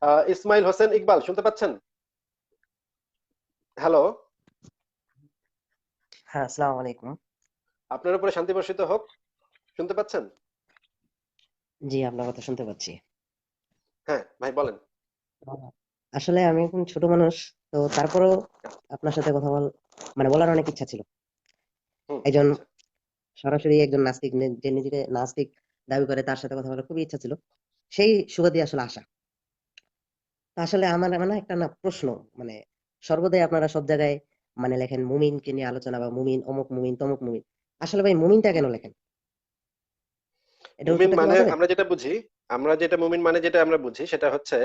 ইসমাইল হোসেন ইকবাল শুনতে পাচ্ছেন? হ্যালো। হ্যাঁ, আসসালামু আলাইকুম। আপনার উপরে শান্তি বর্ষিত হোক। শুনতে পাচ্ছেন? জি, আপনার কথা শুনতে পাচ্ছি। হ্যাঁ ভাই বলেন। আহ, আসলে আমি এখন ছোট মানুষ, তো তারপরেও আপনার সাথে কথা বলার অনেক ইচ্ছা ছিল। হুম। একজন আচ্ছা। সরাসরি একজন নাস্তিক যে নিজেকে নাস্তিক দাবি করে, তার সাথে কথা বলার খুবই ইচ্ছা ছিল। সেই সুবাদে আসলে আসা। তো আসলে আমার মানে একটা না প্রশ্ন, মানে সর্বদাই আপনারা সব জায়গায় লেখেন মুমিনকে নিয়ে আলোচনা, বা মুমিন অমুক মুমিন তমুক মুমিন। আসলে ভাই মুমিনটা হুম। কেন লেখেন? এটা মুমিন উত্তরটা কি মানে পাওয়া যাবে? আমরা যেটা বুঝি, মুমিন মানে যেটা আমরা বুঝি সেটা হচ্ছে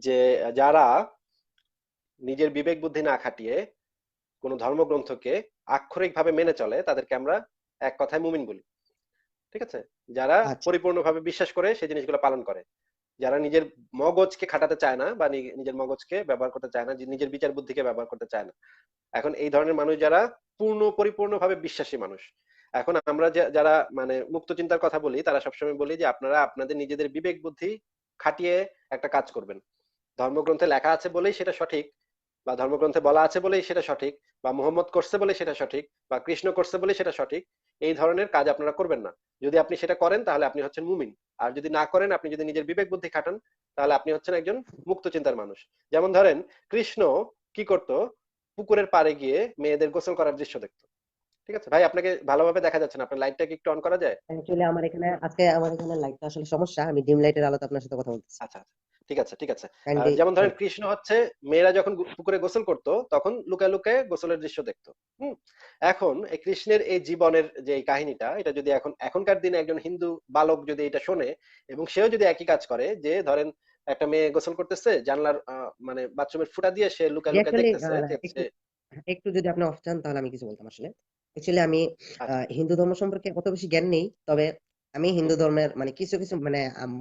যে যারা নিজের বিবেক বুদ্ধি না খাটিয়ে কোনো ধর্মগ্রন্থকে আক্ষরিকভাবে মেনে চলে তাদেরকে আমরা এক কথায় মুমিন বলি। ঠিক আছে? যারা আচ্ছা। পরিপূর্ণভাবে বিশ্বাস করে সেই জিনিসগুলো পালন করে, যারা নিজের মগজকে খাটাতে চায় না বা নিজের মগজকে ব্যবহার করতে চায় না, যে নিজের বিচার বুদ্ধিকে ব্যবহার করতে চায় না। এখন এই ধরনের মানুষ যারা পরিপূর্ণভাবে বিশ্বাসী মানুষ। এখন আমরা যারা মুক্ত চিন্তার কথা বলি তারা সবসময় বলি যে আপনারা আপনাদের নিজেদের বিবেক বুদ্ধি খাটিয়ে একটা কাজ করবেন। ধর্মগ্রন্থে লেখা আছে বলেই সেটা সঠিক, বা ধর্মগ্রন্থে বলা আছে বলেই সেটা সঠিক, বা মোহাম্মদ করছে বলেই সেটা সঠিক, বা কৃষ্ণ করছে বলেই সেটা সঠিক, এই ধরনের কাজ আপনারা করবেন না। যদি আপনি সেটা করেন তাহলে আপনি হচ্ছেন মুমিন। আর যদি না করেন, আপনি যদি নিজের বিবেক বুদ্ধি খাটান, তাহলে আপনি হচ্ছেন একজন মুক্ত চিন্তার মানুষ। যেমন ধরেন, কৃষ্ণ কি করতো? পুকুরের পাড়ে গিয়ে মেয়েদের গোসল করার দৃশ্য দেখতো। ঠিক আছে ভাই, আপনাকে ভালোভাবে দেখা যাচ্ছে না, আপনার লাইটটা কি একটু অন করা যায়? অ্যাকচুয়ালি আমার এখানে লাইটটা আসলে সমস্যা, আমি ডিম লাইটের আলোতে আপনার সাথে কথা বলতেছি। আচ্ছা আচ্ছা, ঠিক আছে ঠিক আছে। কাইন্ডলি যেমন ধরেন, সরি। কৃষ্ণ হচ্ছে মেয়েরা যখন পুকুরে গোসল করতো তখন লুকায় লুকায় গোসলের দৃশ্য দেখতো। হুম। এখন এই কৃষ্ণের এই জীবনের যে এই কাহিনীটা, এটা যদি এখনকার দিনে একজন হিন্দু বালক যদি এটা শোনে, এবং সেও যদি একই কাজ করে, যে ধরেন একটা মেয়ে গোসল করতেছে জানলার বাথরুমের ফুটা দিয়ে সে লুকায় জি, লুকায় অ্যাকচুয়ালি দেখতেছে যে একটু একটু যদি আপনি অফ চান তাহলে আমি কিছু বলতাম আসলে। অ্যাকচুয়ালি আমি আচ্ছা। হিন্দু ধর্ম সম্পর্কে অত বেশি জ্ঞান নেই। তবে আমি হুম। হিন্দু ধর্মের কিছু, কিছু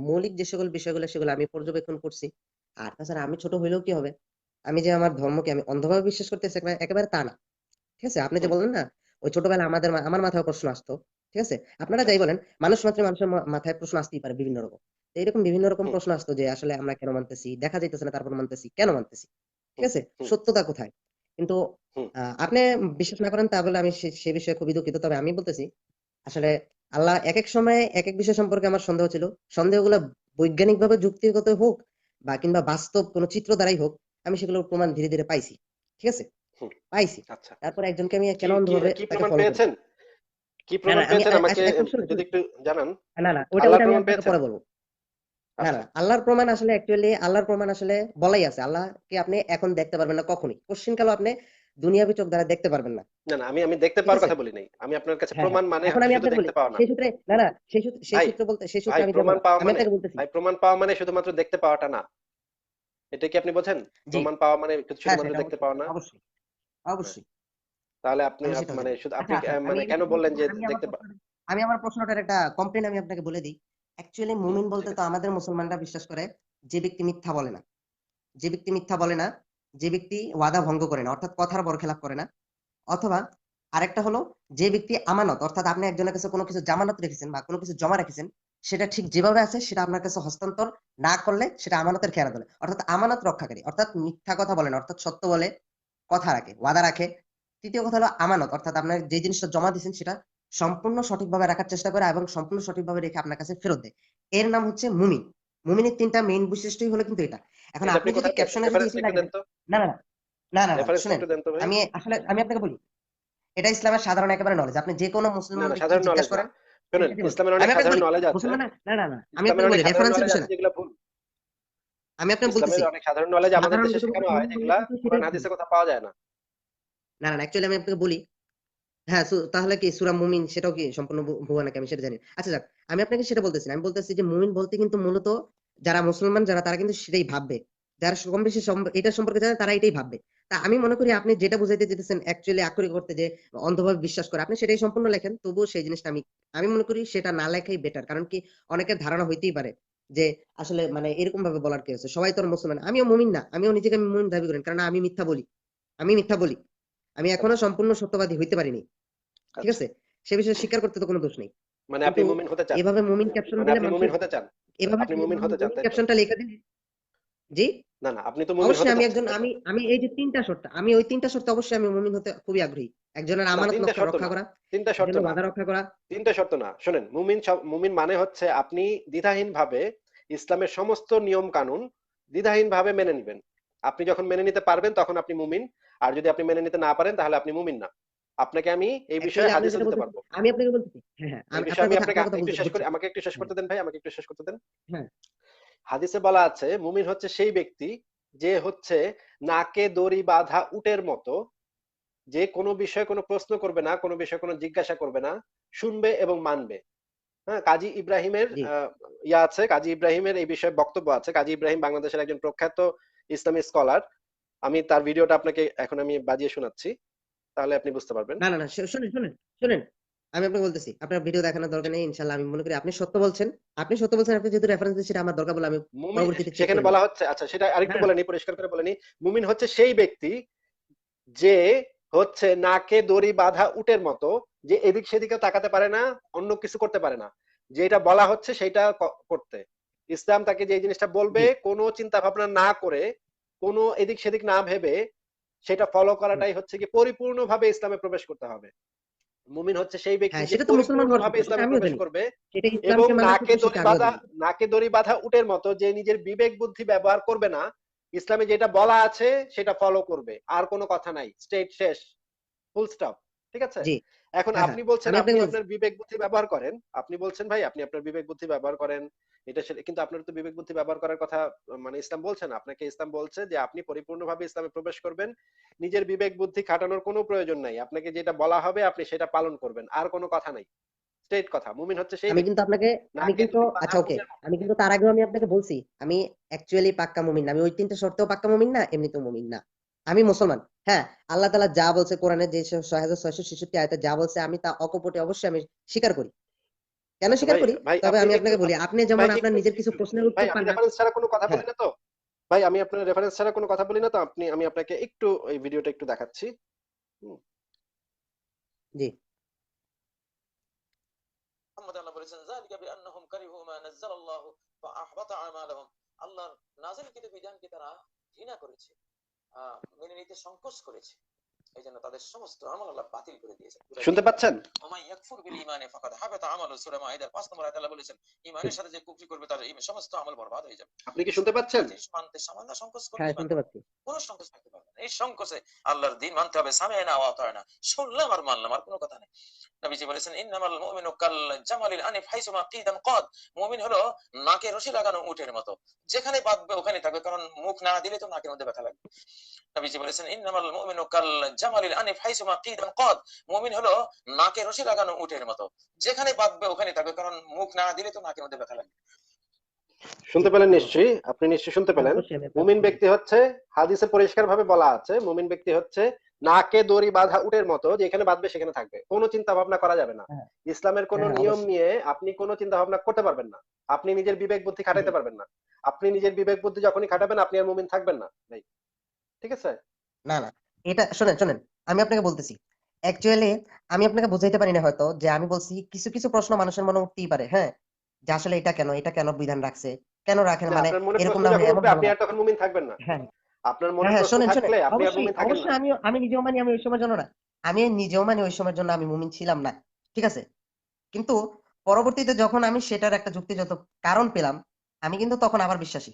মৌলিক যে সকল বিষয়গুলো সেগুলো আমি পর্যবেক্ষণ করছি। আর তাছাড়া আমি ছোট হইলেও কি হবে? আমি যে আমার ধর্মকে আমি অন্ধভাবে বিশ্বাস করতেছি একেবারে একেবারে তা না। ঠিক আছে? আপনি যে হুম। বললেন না, ওই ছোটবেলায় আমার মাথায়ও প্রশ্ন আসতো। ঠিক আছে? আপনারা যাই আচ্ছা। বলেন, মানুষ মাত্রই মানুষের মাথায় প্রশ্ন আসতেই পারে বিভিন্ন রকম। তো এরকম বিভিন্ন রকম হুম। প্রশ্ন আসতো যে আসলে আমরা কেন মানতেছি? দেখা যাইতেছে না তারপর মানতেছি। কেন মানতেছি? ঠিক হুম। আছে? হুম। সত্যতা কোথায়? কিন্তু হুম। আপনি বিশ্বাস না করেন তা বলে আমি সে বিষয়ে খুবই দুঃখিত। তবে আমি বলতেছি, আসলে আল্লাহ একেক সময়ে একেক বিষয় সম্পর্কে আমার সন্দেহ ছিল। সন্দেহগুলা বৈজ্ঞানিকভাবে যুক্তিগত হোক বা কিংবা বাস্তব কোন চিত্র দ্বারাই হোক, আমি সেগুলোর প্রমাণ ধীরে, ধীরে পাইছি। ঠিক আছে? হুম। পাইছি। আচ্ছা। তারপরে একজনকে আমি কি কেন কি অন্ধভাবে কি তাকে প্রমাণ ফলো করব? পেয়েছেন? কি না, প্রমাণ না, আমি পেয়েছেন আমাকে এখন শুনুন, যদি শুনুন। একটু জানান। না, না, ওইটা আল্লাহর ওইটা আমি প্রমাণ আপনাকে পেয়েছেন? পরে বলব। না, আচ্ছা। না, আল্লাহর প্রমাণ আসলে বলাই আছে। আল্লাহকে আপনি এখন দেখতে পারবেন না কখনোই। কশ্চিনকালেও আপনি দুনিয়াবি চোখ দ্বারা দেখতে পারবেন না। না না, আমি দেখতে ঠিক পাওয়ার আছে? কথা বলি নাই, আমি আপনার কাছে হ্যাঁ, হ্যাঁ। প্রমাণ মানে এখন হচ্ছে আমি শুধু আপনাকে বলি, দেখতে পাওয়া না। সেই সূত্রে না, না, সেই ভাই, সূত্রে বলতে সেই সূত্রে ভাই আমি যাব প্রমাণ না। পাওয়া আমি মানে, আপনাকে বলতেছি। শুধুমাত্র দেখতে পাওয়াটা না। এটা কি আপনি বোঝেন? জি, প্রমাণ পাওয়া মানে হ্যাঁ, শুধুমাত্র সেটা দেখতে অবশ্যই, পাওয়া না। অবশ্যই, হ্যাঁ। অবশ্যই। তাহলে আপনি আমি সেটাও জানি। শুধু আচ্ছা, আপনি আচ্ছা। আমি এই কেন বিষয়ে বললেন যে দেখতে আমার প্রশ্নটার একটা কমপ্লেইন আমি আপনাকে বলে দিই। অ্যাকচুয়ালি হুম, মুমিন বলতে ঠিক তো আছে। আমাদের মুসলমানরা বিশ্বাস করে যে ব্যক্তি মিথ্যা বলে না। যে ব্যক্তি মিথ্যা বলে না, যে ব্যক্তি ওয়াদা ভঙ্গ করে না, অর্থাৎ কথার বরখেলাপ করে না। অথবা আরেকটা হলো, যে ব্যক্তি আমানত, অর্থাৎ আপনি একজনের কাছে কোনো কিছু জামানত রেখেছেন বা কোনো কিছু জমা রেখেছেন, সেটা ঠিক যেভাবে আছে সেটা আপনার কাছে হস্তান্তর না করলে সেটা আমানতের খেয়ানত বলে। অর্থাৎ আমানত রক্ষাকারী, অর্থাৎ মিথ্যা কথা বলে না, অর্থাৎ সত্য বলে, কথা রাখে, ওয়াদা রাখে। তৃতীয় কথা হলো আমানত, অর্থাৎ আপনার যে জিনিসটা জমা দিয়েছেন সেটা সম্পূর্ণ সঠিকভাবে রাখার চেষ্টা করে এবং সম্পূর্ণ সঠিকভাবে রেখে আপনার কাছে ফেরত দেয়। এর নাম হচ্ছে মুমিন। মুমিনের ৩ টা মেইন বৈশিষ্ট্যই হলো কিন্তু এটা। এখন এটা আপনি আপনি যদি কোথায় পেয়েছেন? ক্যাপশনে যদি রেফারেন্সটা এসে একটু লাগে দেন দেন, তো। না, না, না, না, না, না, রেফারেন্সটা শুনেন। একটু দেন তো ভাই। আমি আপনাকে বলি, এটা ইসলামের সাধারণ একেবারে নলেজ। আপনি যে কোনো না মুসলমান না, ব্যক্তিকে সাধারণ জিজ্ঞাসা নলেজ না। করেন, সে শুনেন, সেটাই বলবে। ইসলামের আমি অনেক আপনাকে সাধারণ বলি, নলেজ আছে। মুসলমান না, না, না, আমি ইসলামের আপনাকে অনেক বলি সাধারণ রেফারেন্সের নলেজ বিষয় আছে না। যেগুলো ভুল। আমি আপনাকে বলতেছি, ইসলামের অনেক সাধারণ নলেজ আমাদের সাধারণ দেশে যতটুকু শেখানো হয়, মুসলমান বলে যেগুলা কিন্তু সেটাই কোরআন ভুল। হাদিসে কোথাও পাওয়া যায় না। না, না, অ্যাকচুয়ালি আমি আপনাকে বলি, হ্যাঁ, তাহলে কি সূরা মুমিন সেটাও কি সম্পূর্ণ ভুয়া নাকি আমি সেটা জানি না। আচ্ছা যাক, আমি আপনাকে সেটা বলতেছি না। আমি বলতেছি যে মুমিন বলতে কিন্তু মূলত যারা মুসলমান যারা তারা কিন্তু সেটাই ভাববে। যারা কম বেশি এটা সম্পর্কে জানে তারা এটাই ভাববে। তা আমি মনে করি আপনি যেটা বুঝাইতে যেতেছেন অ্যাকচুয়ালি আক্ষরিক অর্থে যে অন্ধভাবে বিশ্বাস করে, আপনি সেটাই সম্পূর্ণ লেখেন। তবুও সেই জিনিসটা আমি আমি মনে করি সেটা না লেখাই বেটার। কারণ কি, অনেকের ধারণা হইতেই পারে যে আসলে এরকম ভাবে বলার কি আছে? সবাই তো আর মুসলমান। আমিও মুমিন না। আমিও নিজেকে আমি মুমিন দাবি করি না। কারণ আমি মিথ্যা বলি। আমি মিথ্যা বলি। আমি এখনো আচ্ছা সম্পূর্ণ সত্যবাদী হইতে পারিনি। ঠিক আচ্ছা। আছে? সে বিষয়ে স্বীকার করতে তো কোনো দোষ নেই। মানে আপনি কিন্তু মুমিন হতে চান? এভাবে মুমিন ক্যাপশন মানে দিলে আপনি মুমিন মানুষের হতে চান? এভাবে আপনি মুমিন হতে চান, মুমিন তাই তো? ক্যাপশনটা লিখে দিলে জি না না, আপনি তো মুমিন অবশ্যই হতে আমি চাচ্ছেন একজন তাই তো? আমি এই যে তিনটা শর্ত আমি ওই তিনটা শর্তে অবশ্যই আমি মুমিন হতে খুবই আগ্রহী। একজনের না, আমানত তিনটা শর্ত রক্ষা না, করা, তিনটা শর্ত একজনের না, ওয়াদা রক্ষা করা। তিনটা শর্ত না। শোনেন, মুমিন মানে হচ্ছে আপনি দ্বিধাহীন ভাবে ইসলামের সমস্ত নিয়ম কানুন দ্বিধাহীন ভাবে মেনে নিবেন। আপনি যখন মেনে নিতে পারবেন তখন আপনি মুমিন। আর যদি আপনি মেনে নিতে না পারেন তাহলে আপনি মুমিন না। আপনাকে আমি এই বিষয়ে অ্যাকচুয়ালি আপনি হাদিসও যেটা দিতে বলতেছেন পারবো। আমি আপনাকে বলতেছি হ্যাঁ, হ্যাঁ, এই আমি বিষয়ে আমি আপনাকে আপনার কথা একটু শেষ করি, বুঝছি। আমাকে একটু শেষ হ্যাঁ, করতে দেন ভাই, আমাকে একটু শেষ করতে দেন। হ্যাঁ, হাদিসে বলা আছে মুমিন হচ্ছে সেই ব্যক্তি যে হচ্ছে নাকে দড়ি বাঁধা উটের মতো, যে কোনো বিষয়ে কোনো প্রশ্ন করবে না, কোনো বিষয়ে কোনো জিজ্ঞাসা করবে না, শুনবে এবং মানবে। হ্যাঁ, কাজী ইব্রাহিমের জি। ইয়া আছে, কাজী ইব্রাহিমের এই বিষয়ে বক্তব্য আছে। কাজী ইব্রাহিম বাংলাদেশের একজন প্রখ্যাত ইসলামী স্কলার। আমি তার ভিডিওটা আপনাকে এখন আমি বাজিয়ে শোনাচ্ছি, তাহলে আপনি বুঝতে পারবেন। না, না, না, শুনেন। আমি আপনাকে বলতেছি। আপনার ভিডিও দেখানোর দরকার নেই। ইনশাআল্লাহ আমি মনে করি আপনি সত্য বলছেন। আপনি সত্য বলছেন, আপনি যেহেতু রেফারেন্স দিচ্ছেন সেটা আমার দরকার বলে আমি মুমিন, পরবর্তীতে চেক সেখানে করে নিব। বলা হচ্ছে, আচ্ছা সেটা আরেকটু হ্যাঁ, বলে নি, পরিষ্কার করে বলে নি। মুমিন হচ্ছে সেই ব্যক্তি যে হচ্ছে নাকে দড়ি বাঁধা উটের মতো, যে এদিক সেদিকে তাকাতে পারে না, অন্য কিছু করতে পারে না, যেটা বলা হচ্ছে সেটা করতে। ইসলাম তাকে যে জিনিসটা বলবে জি। কোনো চিন্তা ভাবনা না করে, কোনো এদিক সেদিক না ভেবে সেটা ফলো হুম। করাটাই হচ্ছে কি পরিপূর্ণভাবে ইসলামে প্রবেশ করতে হবে। মুমিন হচ্ছে সেই ব্যক্তি হ্যাঁ, যে সেটা তো মুসলমান হওয়ার পরিপূর্ণভাবে শর্ত। সেটা ইসলামে আমিও প্রবেশ জানি। করবে সেটা এবং ইসলামকে মানার নাকে ক্ষেত্রে দড়ি সেটা আমিও বাঁধা, জানি। নাকে দড়ি বাঁধা উটের মতো যে নিজের বিবেক বুদ্ধি ব্যবহার করবে না, ইসলামে যেটা বলা আছে সেটা ফলো করবে, আর কোনো কথা নাই, স্টেট শেষ, ফুল স্টপ। ঠিক আছে? জি। এখন হ্যাঁ, হ্যাঁ। আপনি বলছেন আমি আপনি আপনাকে বলছি। আপনার বিবেক বুদ্ধি ব্যবহার করেন, আপনি বলছেন ভাই আপনি আপনার বিবেক বুদ্ধি ব্যবহার করেন, এটা সেটা, কিন্তু আপনার তো বিবেক বুদ্ধি ব্যবহার করার কথা মানে ইসলাম বলছে না। আপনাকে ইসলাম বলছে যে আপনি পরিপূর্ণভাবে ইসলামে প্রবেশ করবেন, নিজের বিবেক বুদ্ধি খাটানোর কোনো প্রয়োজন নাই, আপনাকে যেটা বলা হবে আপনি সেটা পালন করবেন, আর কোনো কথা নাই। স্ট্রেট কথা, মুমিন হচ্ছে সেই আমি কিন্তু ব্যক্তি আপনাকে আমি নাকে কিন্তু দড়ি বাঁধা আচ্ছা, ওকে। উটের মতো। আমি কিন্তু তার আগেও আমি আপনাকে বলছি, আমি অ্যাকচুয়ালি পাক্কা মুমিন না। আমি ওই ৩ টা শর্তেও পাক্কা মুমিন না, এমনিতেও মুমিন না। আমি মুসলমান। হ্যাঁ, আল্লাহ তাআলা যা বলছে কোরআনে যে ৬৬৬৬ আয়াতে যা বলছে আমি তা অকপটে অবশ্যই আমি স্বীকার করি। কেন আচ্ছা স্বীকার ভাই, করি? ভাই তবে আপনি আমি একটু আপনাকে বলি, আপনি ভাই যেমন আপনার একটু নিজের কিছু একটু প্রশ্নের ভাই উত্তর আমি পান না। রেফারেন্স ছাড়া কোনো কথা হ্যাঁ, বলি না তো। ভাই আমি আপনার রেফারেন্স ছাড়া কোনো কথা বলি না তো। আমি আপনাকে একটু এই ভিডিওটা একটু দেখাচ্ছি। হুম। জি। মোহাম্মদ আল্লাহ বলেছেন যালিকা বিআন্নাহুম কারিহু মা নাযালাল্লাহু ফাআহবাতা আমালাহুম। আল্লাহর নাযিলকৃত বিধানকে তারা ঘৃণা করেছে, মেনে নিতে সংকোচ করেছে। এইজন্য তাদের সমস্ত আমল আল্লাহ বাতিল করে দিয়েছেন। সূরা শুনতে পাচ্ছেন? ওমাই ইয়াকফুর বিল ঈমানি ফাকাদ হাবাতা আমালু, সূরা মাইদার ৫ নম্বর আয়াতে আল্লাহ বলেছেন ঈমানের সাথে যে কুফরি করবে তার সমস্ত আমল বরবাদ হয়ে যাবে। আপনি কি শুনতে পাচ্ছেন? জিনিস মানতে সামান্য সংকোচ হ্যাঁ, করলেই শুনতে মানবে, পাচ্ছি। কোনো সংকোচ থাকতে পারবে না। এই সংকোচে আল্লাহর দিন মানতে হবে, সামি'না ওয়া আতা'না, শুনলাম আর মানলাম, আর কোনো কথা নেই। নবীজি বলেছেন ইন্নামাল মুমিনু কাল জামালিল আনিফ হাইসুমা কিদান কাদ। মুমিন হলো নাকে রশি লাগানো উটের মতো, যেখানে বাঁধবে ওখানে থাকবে, কারণ মুখ না দিলে তো নাকের মধ্যে ব্যথা লাগবে। নবীজি বলেছেন ইন্নামাল মুমিনু কাল জামালিল আনিফ হাইসুমা কিদান কাদ। মুমিন হলো নাকে রশি লাগানো উটের মতো, যেখানে বাঁধবে ওখানে থাকবে, কারণ মুখ না দিলে তো নাকের মধ্যে ব্যথা লাগবে। জি, শুনতে পেলেন ধন্যবাদ। নিশ্চয়ই, আপনি নিশ্চয়ই শুনতে হ্যাঁ, পেলেন। অবশ্যই আমি আপনাকে মুমিন শুনতে ব্যক্তি হচ্ছে, হাদিসে পরিষ্কার ভাবে বলা আছে মুমিন ব্যক্তি হচ্ছে নাকে দড়ি বাঁধা উটের মতো, যেখানে বাঁধবে সেখানে থাকবে, কোনো চিন্তা ভাবনা করা যাবে না। হ্যাঁ, ইসলামের হ্যাঁ, কোনো হ্যাঁ, নিয়ম অবশ্যই। নিয়ে আপনি কোনো চিন্তা ভাবনা করতে পারবেন না, আপনি নিজের বিবেক বুদ্ধি জি। খাটাইতে পারবেন না। আপনি নিজের বিবেক বুদ্ধি যখনই খাটাবেন আপনি আর মুমিন থাকবেন না ভাই। ঠিক আছে? না, না। এটা শোনেন। আমি আপনাকে বলতেছি। অ্যাকচুয়ালি আমি আপনাকে বুঝাইতে পারি না হয়তো, যে আমি বলছি কিছু প্রশ্ন মানুষের মনে উঠতেই পারে, হ্যাঁ? যে আসলে এটা কেন বিধান রাখছে? কেন রাখেন? যে মানে আপনার মনে এরকম প্রশ্ন না হয় যখন এমন উঠবে হলো আপনি না। আর তখন মুমিন থাকবেন না। হ্যাঁ, আপনার মনে হ্যাঁ, হ্যাঁ, প্রশ্ন শোনেন। থাকলে আপনি আর অবশ্যই, মুমিন থাকেন না। অবশ্যই আমি নিজেও মানি আমি ওই সময়ের জন্য না। আমি নিজেও মানি ওই সময়ের জন্য আমি মুমিন ছিলাম না। ঠিক আছে? কিন্তু পরবর্তীতে যখন আমি সেটার একটা যুক্তিযুক্ত কারণ পেলাম, আমি কিন্তু তখন আবার বিশ্বাসী।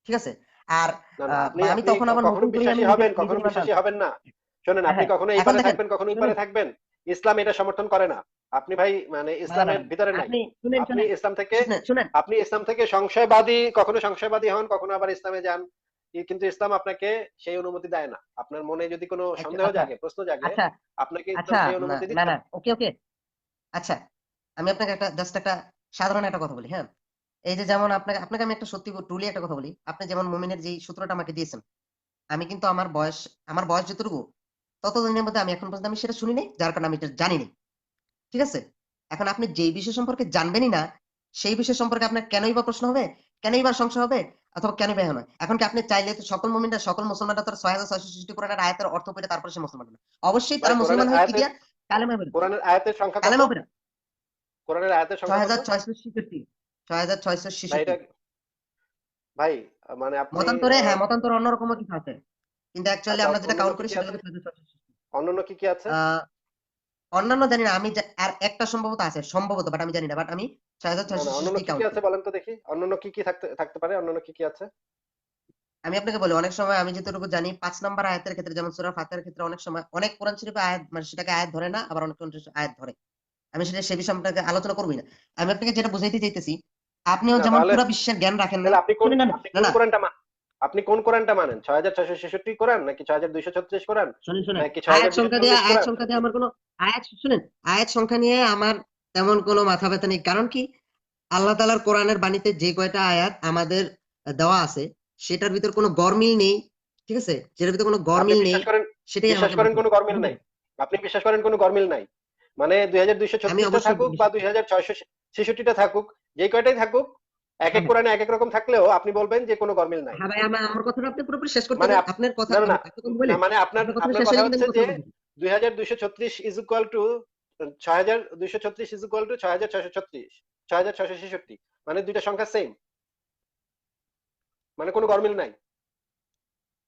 ঠিক আছে? আর না না, আপনি বা আমি আপনি তখন আবার কখনো নতুন করে আমি বিশ্বাসী নিজের হবেন, নিজের কখনো ইমানটা বিশ্বাসী আনছি। হবেন না। শোনেন, হ্যাঁ, আপনি হ্যাঁ। কখনো এই এখন পারে দেখেন, থাকবেন, কখনো ওই শুনেন। পারে থাকবেন। ইসলাম এটা সমর্থন করে না। আপনি ভাই মানে না, ইসলামের না। ভিতরে নাই। আপনি শুনেন, আপনি শুনেন, ইসলাম থেকে, শুনেন। আপনি ইসলাম থেকে সংশয়বাদী, কখনো সংশয়বাদী হন, কখনো আবার ইসলামে যান। কিন্তু ইসলাম আপনাকে সেই অনুমতি দেয় না। আপনার মনে যদি কোনো সন্দেহ আচ্ছা, জাগে, প্রশ্ন জাগে, আচ্ছা, আপনাকে ইসলাম আচ্ছা। সেই না, অনুমতি না, দিচ্ছে না। না। ওকে। আচ্ছা, আমি আপনাকে একটা সাধারণ একটা কথা বলি, হ্যাঁ? এই যে যেমন আপনাকে আপনাকে আমি একটা সত্যি ট্রুলি একটা কথা বলি। আপনি যেমন মুমিনের যেই সূত্রটা আমাকে দিয়েছেন, আমি কিন্তু আমার বয়স যতটুকু, ততদিনের মধ্যে আমি এখন পর্যন্ত আমি সেটা শুনি নাই। যার কারণে আমি এটা জানি না। ঠিক আছে? এখন আপনি যেই বিষয় সম্পর্কে জানবেনই না, সেই বিষয় সম্পর্কে আপনার কেনই বা প্রশ্ন হবে? কেনই বা সংশয় হবে? অথবা কেনই বা হয় না? এখন কি আপনি চাইলে তো সকল মুসলমানরা তো ৬৬৬৬ কোরআনের আয়াতের অর্থ পেলে তারপরে সে মুসলমান হবে। অবশ্যই ভাই তারা মুসলমান হয়ে কি দিয়া? কালেমা পড়ে। কোরআনের আয়াতের সংখ্যা কত? কালেমা পড়ে। কোরআনের আয়াতের সংখ্যা কত? ৬৬৬৬। ভাই ৬৬৬৬। এটা, ভাই মানে আপনি মতান্তরে, হ্যাঁ মতান্তরে অন্যরকমও কিছু আছে, কিন্তু অ্যাকচুয়ালি আচ্ছা, আমরা যেটা অন্যান্য কাউন্ট কি করি কি সেটা আছে? হলো 666। অন্যান্য কি কি আছে? অন্যান্য জানি না, আমি আর একটা সম্ভবত আছে, সম্ভবত, বাট আমি জানি না, বাট আমি না না, অন্যান্য 6666 কি কি কাউন্ট আছে করি। বলেন তো দেখি, অন্যান্য কি কি থাকতে থাকতে পারে, অন্যান্য কি কি আছে? আমি আপনাকে বলি, অনেক সময় আমি যতটুকু জানি ৫ নাম্বার আয়াতের ক্ষেত্রে, যেমন সূরা ফাতিহার ক্ষেত্রে অনেক সময় অনেক কোরআন শরীফে আয়াত মানে সেটাকে আয়াত ধরে না, আবার অনেক কোরআন শরীফে আয়াত ধরে। আমি সেটা সে বিষয়ে আপনাকে আলোচনা করবই না। আমি আপনাকে যেটা বুঝাইতে চাইতেছি, আপনিও না যেমন তাহলে, পুরা বিশ্বের জ্ঞান রাখেন না, তাহলে আপনি কোন, শুনেন না, আপনি না কোন না, কোরআনটা আপনি কোন কোরআনটা মানেন? 6666 কোরআন নাকি 6236 কোরআন শুনেন শুনেন, নাকি 6240 আয়াত কোরআন? সংখ্যা দিয়ে আমার কোনো আয়াত, শুনেন, আয়াত সংখ্যা নিয়ে আমার তেমন কোনো মাথা ব্যথা নেই। কারণ কি, আল্লাহ তাআলার কোরআনের বাণীতে যে কয়টা আয়াত আমাদের দেওয়া আছে, সেটার ভিতর কোনো গরমিল নেই, ঠিক আছে, যেটার ভিতর কোনো আপনি গরমিল নেই, বিশ্বাস করেন, সেটাই বিশ্বাস আমাকে করেন মানতে কোনো হবে, গরমিল নাই? বুঝলেন? আপনি বিশ্বাস করেন কোনো গরমিল নাই? মানে আমি 2236টা অবশ্যই থাকুক বা বিশ্বাস করি। 2666টা থাকুক, যে কয়টাই থাকুক, এক হ্যাঁ এক হ্যাঁ কোরআনে এক এক রকম থাকলেও আপনি বলবেন যে কোনো গরমিল নাই। হ্যাঁ ভাই, আমার কথাটা আপনি পুরোপুরি শেষ করতে মানে দেন, আপনার কথা না না না, আপনি কথা বলেন, মানে আপনার, আপনার কথাটা আপনার শেষ কথা হলে কিন্তু হচ্ছে আমি কথা যে বলবো। 2236 is equal to 6236 is equal to 6636, 6666, মানে দুইটা সংখ্যা সেম, মানে কোনো গরমিল নাই।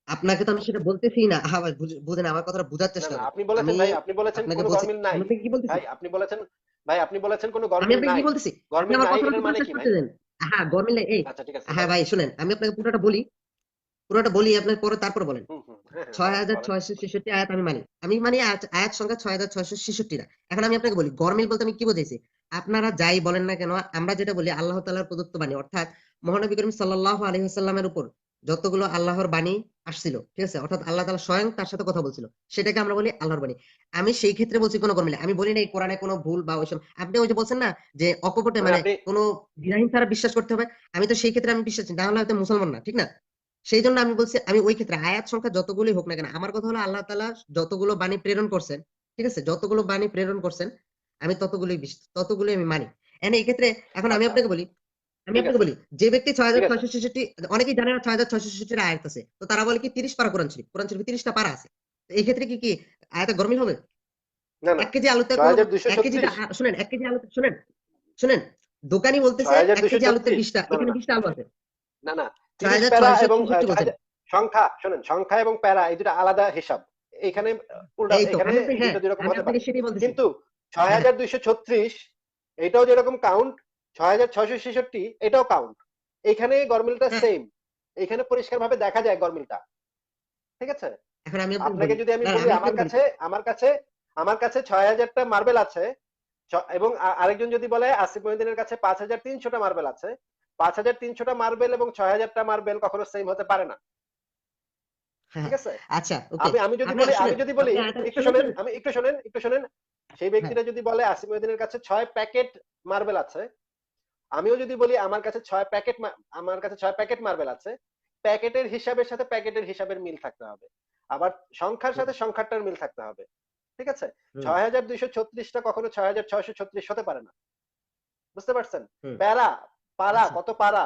আপনাকে তো আমি সেটা বলতেছি না, হ্যাঁ ভাই, বুঝেন, আমার কথাটা বোঝার না চেষ্টা না, করেন। আপনি বলেছেন আমি ভাই, আপনি বলেছেন আপনাকে কোনো বলছি, গরমিল নাই। আমি আপনাকে কি বলতেছি, ভাই আপনি বলেছেন, ভাই আপনি বলেছেন কোনো আমি গরমিল আপনাকে কি নাই। বলতেছি, আপনি গরমিল আমার নাই কথাটা তো এটার পুরো মানে শেষ কি ভাই? করতে দেন। হ্যাঁ গরমিল এই, আচ্ছা ঠিক আছে হ্যাঁ বলেন। ভাই শুনেন, আমি আপনাকে পুরোটা বলি, আপনি পরে তারপর বলেন। হুম হুম, হ্যাঁ হ্যাঁ ছয় বলেন হাজার বলেন। ছয়শো ছেষট্টি আয়াত আমি মানি, আয়াত সংখ্যা 6666 না। এখন আমি আপনাকে বলি গরমিল বলতে আমি কি বোঝাইছি। আপনারা যাই বলেন না কেন, আমরা যেটা বলি আল্লাহ তাআলার প্রদত্ত বাণী, অর্থাৎ মহানবী করিম সাল্লাল্লাহু আলাইহি ওয়াসাল্লামের উপর যতগুলো আল্লাহর বাণী আসছিল, ঠিক আছে, অর্থাৎ আল্লাহ তাআলা স্বয়ং তার সাথে কথা বলছিল, সেটাকে আমরা বলি আল্লাহর বাণী। আমি সেই ক্ষেত্রে বলছি কোনো গরমিল, আমি বলি না এই কোরআনে কোনো ভুল বা ওইসব। আপনি ওই যে বলছেন না যে অকপটে মানে মানে আপনি, কোনো দ্বিধাহীন ছাড়া বিশ্বাস করতে হবে, আমি তো সেই ক্ষেত্রে আমি বিশ্বাস না হলে হয়তো মুসলমান না, ঠিক না? সেই জন্য আমি বলছি, আমি ওই ক্ষেত্রে আয়াত সংখ্যা যতগুলোই হোক না কেন, আমার কথা হলো আল্লাহ তাআলা যতগুলো বাণী প্রেরণ করছেন, ঠিক আছে, যতগুলো বাণী প্রেরণ করছেন, আমি ততগুলোই আমি মানি। এই ক্ষেত্রে এখন আমি আচ্ছা আপনাকে বলি, ঠিক আছে, যে ব্যক্তি ছয় ঠিক হাজার আছে। ছয়শো ছেষট্টি অনেকেই জানে না 6666 আয়াত আছে, তো তারা বলে কি 30 পারা কোরআন শরীফ, 30টা পারা আছে। তো এই ক্ষেত্রে কি আয়াতে গরমিল হবে? না না, 1 কেজি আলুতে ছয় কোনো, হাজার দুইশো 1 কেজিতে ছত্রিশ 1 কেজি আলুতে, শুনেন শুনেন, দোকানি বলতেছে ছয় হাজার 1 দুইশো কেজি আলুতে ছত্রিশ 20টা, না না এখানে না 20টা আলু আছে। না না, ছয় 30 হাজার প্যারা ছয়শো এবং ছেষট্টি বলছেন। সংখ্যা শোনেন, সংখ্যা এবং প্যারা এই দুটো আলাদা হিসাব। এখানে উল্টা, এই তো এখানে আমি আপনাকে, এই হ্যাঁ দুটো দুই রকম আমি হতে আপনাকে পারে। সেটাই বলতেছি। কিন্তু ছয় হ্যাঁ হাজার দুইশো ছত্রিশ এটাও যেরকম কাউন্ট, 6666 এটাও কাউন্ট। এখানে গরমিলটা হ্যাঁ সেম, এখানে পরিষ্কার ভাবে দেখা যায় গরমিলটা, ঠিক আছে? এখন আমি আপনাকে আপনাকে বলি, যদি আমি না বলি আমি আমার আপনাকে বলি, কাছে, আমার কাছে 6000টা মার্বেল আছে, এবং আরেকজন যদি বলে আসিফ মহিউদ্দিনের কাছে 5300টা মার্বেল আছে, 5300টা মার্বেল এবং 6000টা মার্বেল কখনো সেম হতে পারে না, হ্যাঁ ঠিক আছে? আচ্ছা ওকে, আমি আমি যদি আপনি বলি, শুনেন, আপনি একটু শুনেন শোনেন, শুনেন, একটু শোনেন, সেই হ্যাঁ ব্যক্তিটা যদি বলে আসিফ মহিউদ্দিনের কাছে 6 প্যাকেট মার্বেল আছে, আমিও যদি বলি আমার কাছে 6 প্যাকেট মার্বেল আছে, প্যাকেটের হিসাবের সাথে প্যাকেটের হিসাবের মিল থাকতে হবে, আবার সংখ্যার হুম সাথে সংখ্যাটার মিল থাকতে হবে, ঠিক আছে? হুম 6236টা কখনো 6636 হতে পারে না, বুঝতে পারছেন? হুম, প্যারা, আচ্ছা পারা,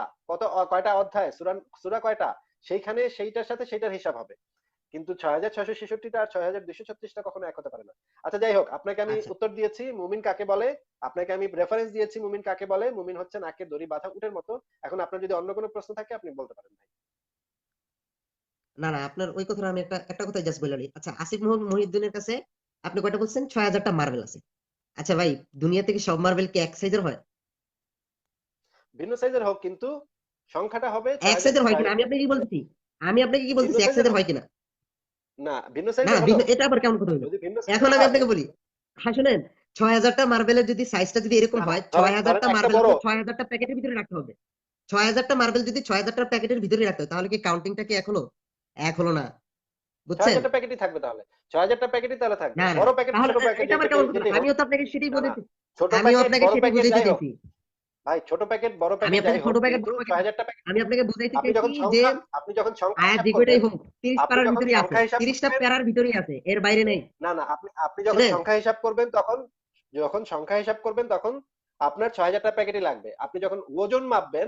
কয়টা অধ্যায়, সূরা কয়টা, সেইখানে সেইটার সাথে সেইটার হিসাব হবে। কিন্তু 6666টা আর 6236টা কখনো এক হতে পারে না। আচ্ছা যাই হোক, আপনাকে আমি আচ্ছা, উত্তর দিয়েছি মুমিন কাকে বলে, আপনাকে আমি রেফারেন্স দিয়েছি মুমিন কাকে বলে। মুমিন হচ্ছে নাকে দড়ি বাঁধা উটের মতো। এখন আপনার যদি অন্য কোনো প্রশ্ন থাকে আপনি বলতে পারেন ভাই। না না, আপনার ওই কথাটা আমি একটা একটা কথা জাস্ট বলে নিই। আচ্ছা, আসিফ মহিউদ্দিনের কাছে আপনি কয়টা বলছেন? 6000টা মার্বেল আছে। আচ্ছা ভাই, দুনিয়া থেকে সব মার্বেল কি এক সাইজের হয়? ভিন্ন সাইজের হোক কিন্তু সংখ্যাটা হবে এক সাইজের হয় কিনা আমি আপনাকে কি বলতেছি, ভিন্ন এক সাইজের সাইজের হয় কিনা? না, ভিন্ন না সাইজের না, হলো, ভিন্ন, এটা আবার কেমন কথা হইলো? যদি ভিন্ন এখন সাইজের আমি হয়, আপনাকে বলি, হ্যাঁ শুনেন, 6000টা মার্বেলের যদি সাইজটা যদি এরকম না না, হয়, ধরেন 6000টা একটা বড়, মার্বেলকে 6000টা প্যাকেটের ভিতরে রাখতে হবে। 6000টা মার্বেল যদি 6000টা প্যাকেটের ভিতরে রাখতে হয়, তাহলে কি কাউন্টিংটা কি এক হলো? এক হলো না, বুঝছেন? 6000টা প্যাকেটই থাকবে তাহলে, 6000টা প্যাকেটই তাহলে থাকবে, না না, বড় প্যাকেট তাহলে ছোট প্যাকেট এটা আবার কেমন কথা? যেটাই হোক। আমিও তো আপনাকে সেটাই না না, বলতেছি, ছোট আমিও প্যাকেট আপনাকে বড় সেটাই প্যাকেট বুঝাইতে যাই হোক চাইছি। ভাই, ছোট প্যাকেট বড় আমি প্যাকেট আপনাকে যাই ছোট হোক, প্যাকেট কিন্তু বড় প্যাকেট, 6000টা প্যাকেট, আমি আপনাকে বুঝাইতে আপনি চাইছি যখন যে সংখ্যা, আয়াত হিসাব যে করবেন, কয়টাই হোক 30 আপনি পারার যখন ভিতরেই আছে, সংখ্যা হিসাব 30টা করবেন, প্যারার ভিতরেই আছে, এর বাইরে নেই। না না, আপনি যখন শুনেন, সংখ্যা হিসাব করবেন তখন, আপনার 6000টা প্যাকেটই লাগবে। আপনি যখন ওজন মাপবেন,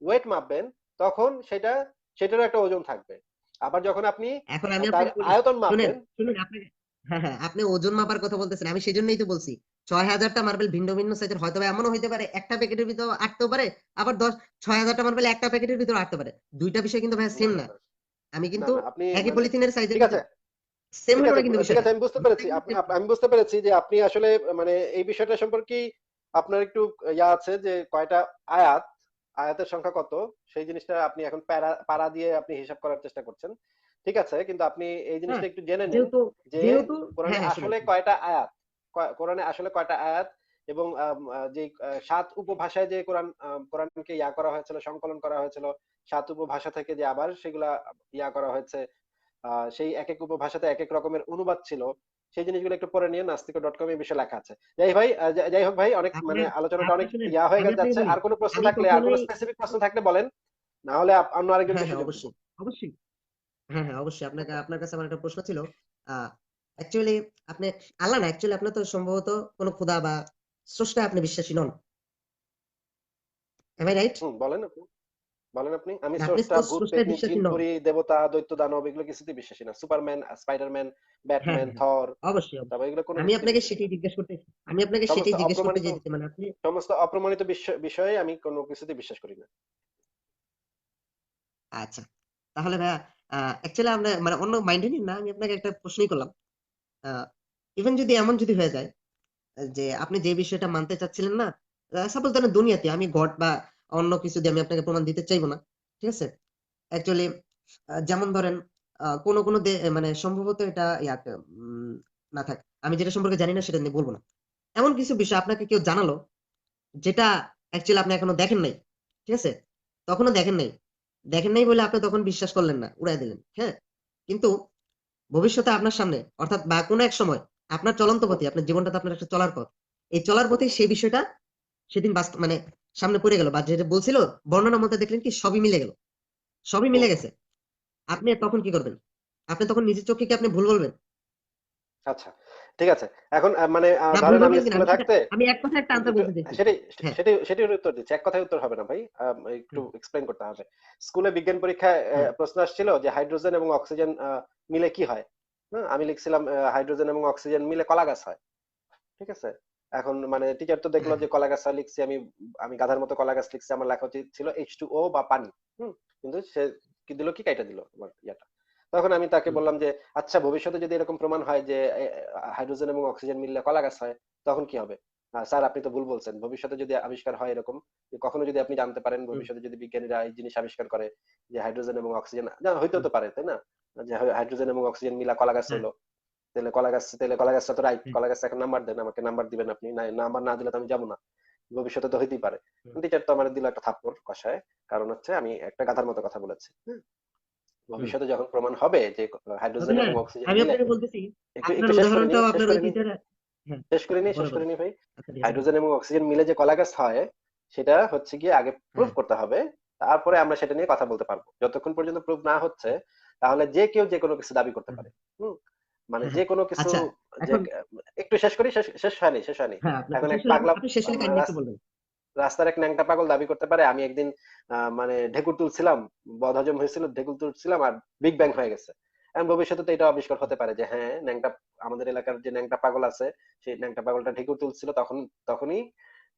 ওয়েট মাপবেন, তখন সেটারও একটা ওজন থাকবে। আবার যখন আপনি এখন আমি তার আপনাকে বলি, আয়তন শুনেন মাপবেন, শুনেন আপনাকে, হ্যাঁ হ্যাঁ, আপনি ওজন মাপার কথা বলতেছেন, আমি সেই জন্যই তো বলছি 6,000টা মার্বেল ভিন্ন ভিন্ন সাইজের, হয়তো বা এমনও হইতে পারে একটা প্যাকেটের ভিতর আটতেও পারে, আবার 6,000টা মার্বেল একটা প্যাকেটের ভিতর আটতে পারে। দুইটা বিষয় কিন্তু ভাই না সেম না না। না আমি না কিন্তু না আপনি একই মানে পলিথিনের সাইজের ঠিক ভিতর আছে, সেম ঠিক হলো আছে, না কিন্তু ঠিক বিষয়টা। আছে, আমি বুঝতে দুইটা পেরেছি। কিন্তু আপনি same না। আমি বুঝতে পেরেছি যে আপনি আসলে মানে এই বিষয়টা সম্পর্কে আপনার একটু ইয়া আছে যে কয়টা আয়াত, আয়াতের সংখ্যা কত, সেই জিনিসটা আপনি এখন পারা দিয়ে আপনি হিসাব করার চেষ্টা করছেন। ঠিক আছে, কিন্তু আপনি এই হ্যাঁ, জিনিসটা একটু জেনে নিন যেহেতু যে যেহেতু কোরআনে হ্যাঁ হ্যাঁ, শুনুন আসলে কয়টা আয়াত, কোরআনে আসলে কয়টা আয়াত, এবং যে 7 উপভাষায় যে কোরআনকে ইয়া করা হয়েছিল, সংকলন করা হয়েছিল, 7 উপভাষা থেকে যে আবার সেগুলা ইয়া করা হয়েছে, সেই এক এক উপভাষাতে এক এক রকমের অনুবাদ ছিল, সেই জিনিসগুলো একটু পড়ে নিয়ে নাস্তিক.com এই বিষয়ে লেখা আছে। যাই ভাই, যাই হোক ভাই, অনেক মানে আপনার আলোচনাটা আপনি অনেক শুনেন, ইয়া হয়ে আমি আপনাকে যাচ্ছে। বলি, আর কোনো প্রশ্ন আমি থাকলে, আর কোনো কখনোই স্পেসিফিক প্রশ্ন থাকলে বলেন, না হলে অন্য আরেকজনকে হ্যাঁ হ্যাঁ সুযোগ দিব। অবশ্যই অবশ্যই, হ্যাঁ হ্যাঁ অবশ্যই, আপনাকে আপনার কাছে আমার একটা প্রশ্ন ছিল। অ্যাকচুয়ালি আপনি আল্লাহ না, অ্যাকচুয়ালি আপনার তো সম্ভবত কোনো খোদা বা স্রষ্টা আপনি বিশ্বাসী নন, এম আই রাইট? বলেন আপনি, বলেন আপনি। আমি আপনি স্রষ্টা, তো ভূত স্রষ্টায় পেতনি, বিশ্বাসী জিন নন। পরি, দেবতা, দৈত্য, দানব এগুলো কিছুতেই বিশ্বাসী না। সুপারম্যান, স্পাইডারম্যান, হ্যাঁ ব্যাটম্যান, হ্যাঁ হ্যাঁ, থর, অবশ্যই তারপর অবশ্যই। এগুলো কোনো আমি কিছুতেই আপনাকে বিশ্বাসী না। সেটাই জিজ্ঞেস করতে, আমি আপনাকে সমস্ত সেটাই জিজ্ঞেস করতে অপ্রমাণিত, চাইতেছি, মানে আপনি সমস্ত অপ্রমাণিত বিষয়ে আমি কোনো কিছুতেই বিশ্বাস করি না। আচ্ছা, তাহলে ভাইয়া অ্যাকচুয়ালি আমরা মানে অন্য মাইন্ডে নিন না, আমি আপনাকে একটা প্রশ্নই করলাম। ইভেন যদি এমন যদি হয়ে যায় যে আপনি যে বিষয়টা মানতে চাচ্ছিলেন না, সাপোজ ধরেন দুনিয়াতে আমি গড বা অন্য কিছু দিয়ে আমি আপনাকে প্রমাণ দিতে চাইবো না, ঠিক আছে? অ্যাকচুয়ালি যেমন ধরেন কোনো কোনো মানে সম্ভবত এটা ইয়াতে না থাক, আমি যেটা সম্পর্কে জানি না সেটা নিয়ে বলবো না। এমন কিছু বিষয় আপনাকে কেউ জানালো যেটা অ্যাকচুয়ালি আপনি এখনো দেখেন নাই, ঠিক আছে? তখনও দেখেন নাই, দেখেন নাই বলে আপনি তখন বিশ্বাস করলেন না, উড়াই দিলেন, হ্যাঁ? কিন্তু ভবিষ্যতে আপনার সামনে, অর্থাৎ বা কোনো এক সময় আপনার চলন্ত হুম, পথে, আপনার জীবনটা তো আপনার একটা চলার পথ, এই চলার হুম, পথে সেই বিষয়টা সেদিন বাস্তব মানে সামনে পড়ে গেল, বা যেটা বলছিল বর্ণনার মধ্যে দেখলেন কি সবই মিলে গেল, সবই হুম, মিলে হুম, গেছে। আপনি হুম। তখন কি করবেন? আপনি তখন নিজের চোখে কি আপনি ভুল বলবেন? আচ্ছা, ঠিক আছে। এখন মানে না ভুল ধরেন আমি বলবেন কিনা, স্কুলে আমি সেটা, থাকতে আমি এক কথায় একটা আনসার একটু বলতে চাইছি। সেটাই হ্যাঁ। সেটাই সেটার উত্তর দিচ্ছি। এক কথায় উত্তর হবে না ভাই। একটু হুম, এক্সপ্লেইন করতে হবে। স্কুলে বিজ্ঞান পরীক্ষায় হুম, প্রশ্ন আসছিল যে হাইড্রোজেন এবং অক্সিজেন মিলে কি হয়? হ্যাঁ, আমি লিখছিলাম হাইড্রোজেন এবং অক্সিজেন মিলে কলা গাছ হয়। ঠিক আছে? এখন মানে টিচার তো দেখলো হ্যাঁ, যে কলা গাছ লিখছি আমি, আমি গাধার মতো কলা গাছ লিখছি, আমার লেখা উচিত ছিল H2O বা পানি। হুম? কিন্তু সে কি দিল, কি কাইটা দিল আমার ইয়াটা। তখন আমি তাকে হুম, বললাম যে আচ্ছা, ভবিষ্যতে যদি এরকম প্রমাণ হয় যে হাইড্রোজেন এবং অক্সিজেন মিললে কলা গাছ হয়, তখন কি হবে? স্যার আপনি তো ভুল বলছেন। ভবিষ্যতে যদি আবিষ্কার হয় এরকম, যে কখনো যদি আপনি জানতে পারেন হুম, ভবিষ্যতে যদি বিজ্ঞানীরা এই জিনিস আবিষ্কার করে যে হাইড্রোজেন এবং অক্সিজেন, না হইতেও হুম, তো পারে তাই না, যে হাইড্রোজেন এবং অক্সিজেন মিলা কলা গাছ হ্যাঁ, হইলো, তাহলে কলা গাছটা তো রাইট। হুম, কলা গাছটা এখন নাম্বার দেন, আমাকে নাম্বার দিবেন আপনি, না নাম্বার না দিলে তো আমি যাবো না। ভবিষ্যতে তো হইতেই পারে। হুম, টিচার তো আমার দিল একটা থাপ্পড় কষায়, কারণ হচ্ছে আমি একটা গাধার মতো কথা বলেছি। হ্যাঁ? হুম। ভবিষ্যতে যখন প্রমাণ হবে যে তবে হাইড্রোজেন এবং হ্যাঁ, অক্সিজেন আমি মিলে, আপনাকে বলতেছি, একটু আপনার একটু শেষ করে নি, উদাহরণটাও শেষ আপনার ওই করে নি, টিচার, হ্যাঁ, শেষ করে নি, শেষ বলে করে বলে। নি ভাই। আচ্ছা ঠিক আছে, বলেন। হাইড্রোজেন এবং অক্সিজেন মিলে যে কলা গাছ হয়, সেটা হচ্ছে গিয়ে আগে প্রুফ হ্যাঁ, করতে হবে। তারপরে আমরা সেটা নিয়ে কথা বলতে পারবো। যতক্ষণ পর্যন্ত প্রুফ না হচ্ছে, তাহলে যে কেউ যে কোনো কিছু দাবি করতে হুম, পারে। হুম? মানে হ্যাঁ, যে হ্যাঁ। কোনো কিছু, আচ্ছা, যে এখন একটু শেষ করি, শেষ শেষ হয়নি, শেষ হয়নি। হ্যাঁ, আপনার এখন এক শেষ হলে পাগলা আপনি শেষ হলে কাইন্ডলি একটু বলবেন। রাস্তার এক ন্যাংটা পাগল দাবি করতে পারে আমি একদিন মানে ঢেকুর তুলছিলাম, বদহজম হয়েছিল, ঢেকুর তুলছিলাম আর বিগ ব্যাং হয়ে গেছে। এখন ভবিষ্যতে তো এটা আবিষ্কার হতে পারে যে হ্যাঁ, ন্যাংটা, আমাদের এলাকার যে ন্যাংটা পাগল আছে, সেই ন্যাংটা পাগলটা ঢেকুর তুলছিল, তখনই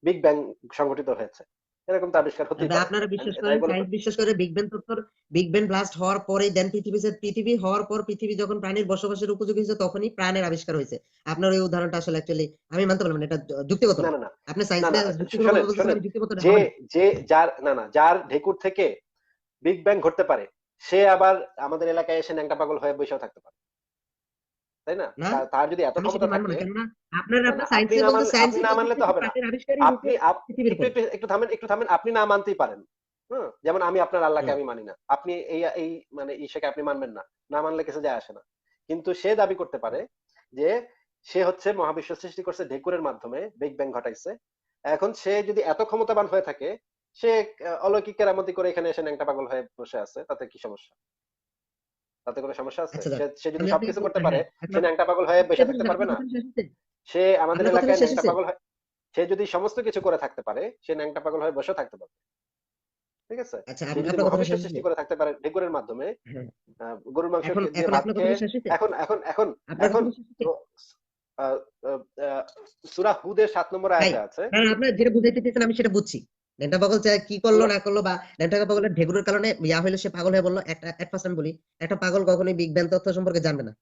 বিগ ব্যাং সংঘটিত হয়েছে। এরকম তো আবিষ্কার হতেই তবে পারে। আপনারা বিশ্বাস তাই করেন, বলে তো সায়েন্স বিশ্বাস করে বিগ ব্যাং তত্ত্বর, বিগ ব্যাং ব্লাস্ট হওয়ার পরে দেন পৃথিবী হওয়ার পর, পৃথিবী যখন প্রাণীর বসবাসের উপযোগী হয়েছে তখনই প্রাণের আবিষ্কার হয়েছে। আপনার ওই উদাহরণটা আসলে অ্যাকচুয়ালি আমি মানতে পারলাম না, এটা যুক্তিগত না না। না না আপনি সায়েন্স না না নিয়ে যুক্তিগত শোনেন ভাবে বলতেছেন, শোনেন, আমি যুক্তিগত যে হবে না। যে যার না না যার ঢেকুর থেকে বিগ ব্যাং ঘটতে পারে, সে আবার আমাদের এলাকায় এসে ন্যাংটা পাগল হয়ে বসেও থাকতে পারে, তাই না? না, তার যদি এত আমি সেটা ক্ষমতা মানবো থাকে, না, কেননা আপনার না না আপনার সায়েন্স নিয়ে বলতে, আপনি সায়েন্সই না মানলে বলতেছে তো যে হবে না। প্রাণের আবিষ্কারই হয়েছে আপনি পৃথিবীর একটু পরে। একটু একটু থামেন, একটু থামেন। আপনি না মানতেই পারেন। হুম? যেমন আমি আপনার আল্লাহকে হুম, আমি মানি না, আপনি এই মানে ঈশাকে আপনি মানবেন না, না মানলে কিছু যায় আসে না। কিন্তু সে দাবি করতে পারে যে সে হচ্ছে মহাবিশ্ব সৃষ্টি করছে ঢেকুরের মাধ্যমে, বিগ ব্যাং ঘটাইছে। এখন সে যদি এত ক্ষমতাবান হয়ে থাকে, সে অলৌকিক কেরামতি করে এখানে এসে ন্যাংটা পাগল হয়ে বসে আছে, তাতে কি সমস্যা? তাতে কোনো সমস্যা আছে? আচ্ছা যাক, সে যদি আমি আপনাকে সবকিছু করতে পারে, হ্যাঁ, এখন সে ন্যাংটা পাগল হয়ে বসে থাকতে আপনার পারবে না? কথাটা শেষ হচ্ছে, সে আমাদের আপনার কথাটা এলাকায় শেষ ন্যাংটা হচ্ছে। পাগল হয়, সে যদি সমস্ত কিছু করে থাকতে পারে, সে ন্যাংটা পাগল হয়ে বসে থাকতে পারবে। ঠিক আছে? আচ্ছা, সে যদি আপনার কথাটা মহাবিশ্ব শেষ সৃষ্টি হয়েছে? করে থাকতে পারে ঢেকুরের মাধ্যমে, হ্যাঁ। গরুর মাংস এখন দিয়ে এখন ভাত আপনার খেয়ে, কথাটা শেষ হয়েছে? এখন এখন এখন আপনার এখন কথাটা শেষ হয়েছে? আ আ আ সূরা হুদের ৭ নম্বর ভাই, আয়াতে আছে। না, আপনার যেটা বুঝাইতে চেয়েছেন আমি সেটা বুঝছি। ন্যাংটা পাগল কি করলো সূরা না করলো বা ন্যাংটা পাগলের ঢেকুরের কারণে হইলো সে পাগল হয়ে বলল। at first আমি বলি, একটা পাগল কখনোই বিগ ব্যাং তত্ত্ব সম্পর্কে জানবে না।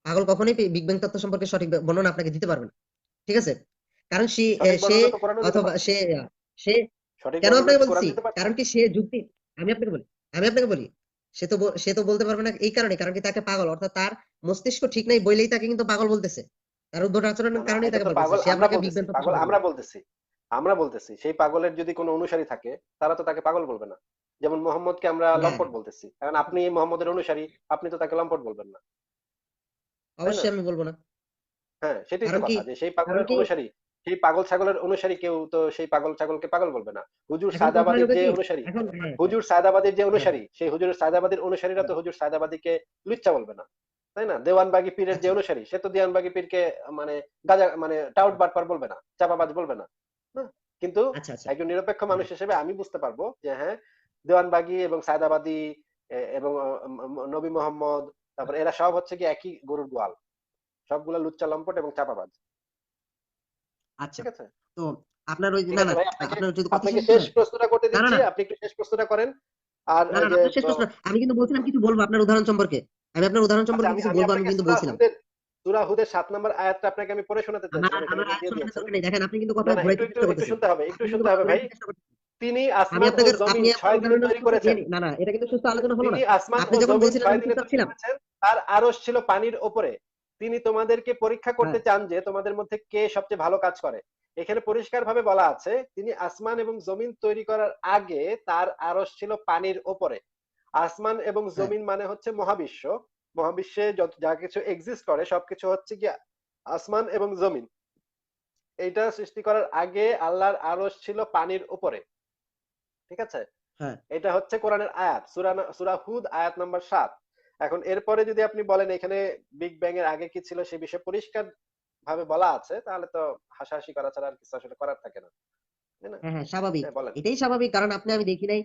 পাগল কখনোই বিগ ব্যাং তত্ত্ব সম্পর্কে সঠিক বর্ণনা আপনাকে দিতে পারবে না। ঠিক আছে? কারণ সঠিক সে বর্ণনা তো কোরআনেও দিতে অথবা পারছে। সে সঠিক কেন বর্ণনা আপনাকে কি বলছি? কোরআন দিতে পারছে? কারণ কি সে যুক্তি, আমি আপনাকে বলি আমি আপনাকে বলি সে তো বলতে পারবে না এই কারণে, কারণ কি তাকে পাগল অর্থাৎ তার মস্তিষ্ক ঠিক নাই বলেই তাকে কিন্তু পাগল বলতেছে। তার উদ্ভট না, আচরণের না, কারণেই এটা তাকে তো বলতেছে। পাগল সে আমরা আপনাকে বিগ বলতেছি। ব্যাং তত্ত্ব পাগল সম্পর্কে আমরা বলবে। বলতেছি। আমরা বলতেছি। সেই পাগলের যদি কোনো অনুসারী থাকে, তারা তো তাকে পাগল বলবে না। যেমন মোহাম্মদকে আমরা না, লম্পট বলতেছি। কারণ আপনি মোহাম্মদের অনুসারী, আপনি তো তাকে লম্পট বলবেন না। তাই না? অবশ্যই আমি বলবো না। হ্যাঁ, সেটাই তো কারণ কি কথা যে সেই কারণ পাগলের কি অনুসারী, সেই পাগল ছাগলের অনুসারী কেউ তো সেই পাগল ছাগলকে পাগল বলবে না। হুজুর এখন কথা হলো সায়দাবাদীর যে কি অনুসারী, এখন হ্যাঁ, হ্যাঁ, হুজুর সায়দাবাদীর যে হ্যাঁ, অনুসারী, সেই হুজুর সায়দাবাদীর অনুসারীরা হ্যাঁ, তো হুজুর সায়দাবাদীকে লুচ্চা বলবে না। তাই না? দেওয়ানবাগী পীরের যে আচ্ছা, অনুসারী, সে তো দেওয়ানবাগী পীরকে মানে গাঁজা মানে টাউট বাটপার বলবে না, চাপাবাজ বলবে না। না? কিন্তু আচ্ছা, আচ্ছা, একজন নিরপেক্ষ হ্যাঁ, মানুষ হিসেবে আমি বুঝতে পারবো যে হ্যাঁ, দেওয়ানবাগী এবং সায়দাবাদী এবং নবী মোহাম্মদ, তারপরে এরা সব হচ্ছে কি একই গরুর গোয়াল। সবগুলা লুচ্চা লম্পট এবং চাপাবাজ। আচ্ছা। ঠিক আছে? তো আপনার ওই ঠিক না, আছে না, ভাই, আপনাকে আপনার যদি কথা আপনাকে শেষ শেষ করেন। প্রশ্নটা করতে না, না, দিচ্ছি। না, আপনি একটু শেষ প্রশ্নটা করেন। আর না, ওই না, না, যে আপনার শেষ প্রশ্ন। আমি কিন্তু বলছিলাম কিছু বলবো আপনার উদাহরণ সম্পর্কে। আমি আপনার উদাহরণ আচ্ছা, সম্পর্কে আমি কিছু আমি বলবো আমি আপনাকে কিন্তু সূরা বলছিলাম। হুদের ৭ নম্বর আয়াতটা আপনাকে আমি পড়ে শোনাতে আমার চাচ্ছিলাম। এখানে আমার যে আয়াত দিয়ে শোনানোর দিয়েছেন। দরকার নেই। দেখেন আপনি কিন্তু না, কথা না, একটু ঘুরাইতে একটু চেষ্টা একটু করতেছেন। শুনতে হবে। একটু আপনি কিন্তু শুনতে কথা হবে ভাই। ঘুরাইতে চেষ্টা করতেছেন। তিনি আসমান ও জমিন আমি ৬ আপনার দিনে উদাহরণের তৈরি সুযোগ দিয়ে করেছেন। নিই। না, না, এটা কিন্তু সুস্থ আলোচনা হলো না। তিনি আসমান আপনি ও যখন জমিন বলছিলেন ৬ আমি দিনে চুপচাপ তৈরি ছিলাম। করেছেন। তার আরশ ছিল পানির ওপরে। তিনি তোমাদেরকে পরীক্ষা হ্যাঁ, করতে চান যে তোমাদের মধ্যে কে সবচেয়ে ভালো কাজ করে। এখানে পরিষ্কারভাবে বলা আছে তিনি আসমান এবং জমিন তৈরি করার আগে তার আরশ ছিল পানির ওপরে। আসমান এবং হ্যাঁ, জমিন মানে হচ্ছে মহাবিশ্ব। মহাবিশ্বে যত যা কিছু এক্সিস্ট করে সবকিছু হচ্ছে কি আসমান এবং জমিন। এইটা সৃষ্টি করার আগে আল্লাহর আরশ ছিল পানির উপরে। ঠিক আছে? হ্যাঁ। এটা হচ্ছে কোরআনের আয়াত। সূরা হুদ আয়াত নাম্বার ৭। এখন এরপরে যদি আপনি বলেন এখানে বিগ ব্যাং এর আগে কি ছিল সে বিষয়ে পরিষ্কার ভাবে বলা আছে, তাহলে তো হাসাহাসি করা ছাড়া আর কিছু আসলে করার থাকে না। তাই না? হ্যাঁ, হ্যাঁ, স্বাভাবিক। হ্যাঁ, বলেন। এটাই স্বাভাবিক। কারণ আমি দেখি নাই।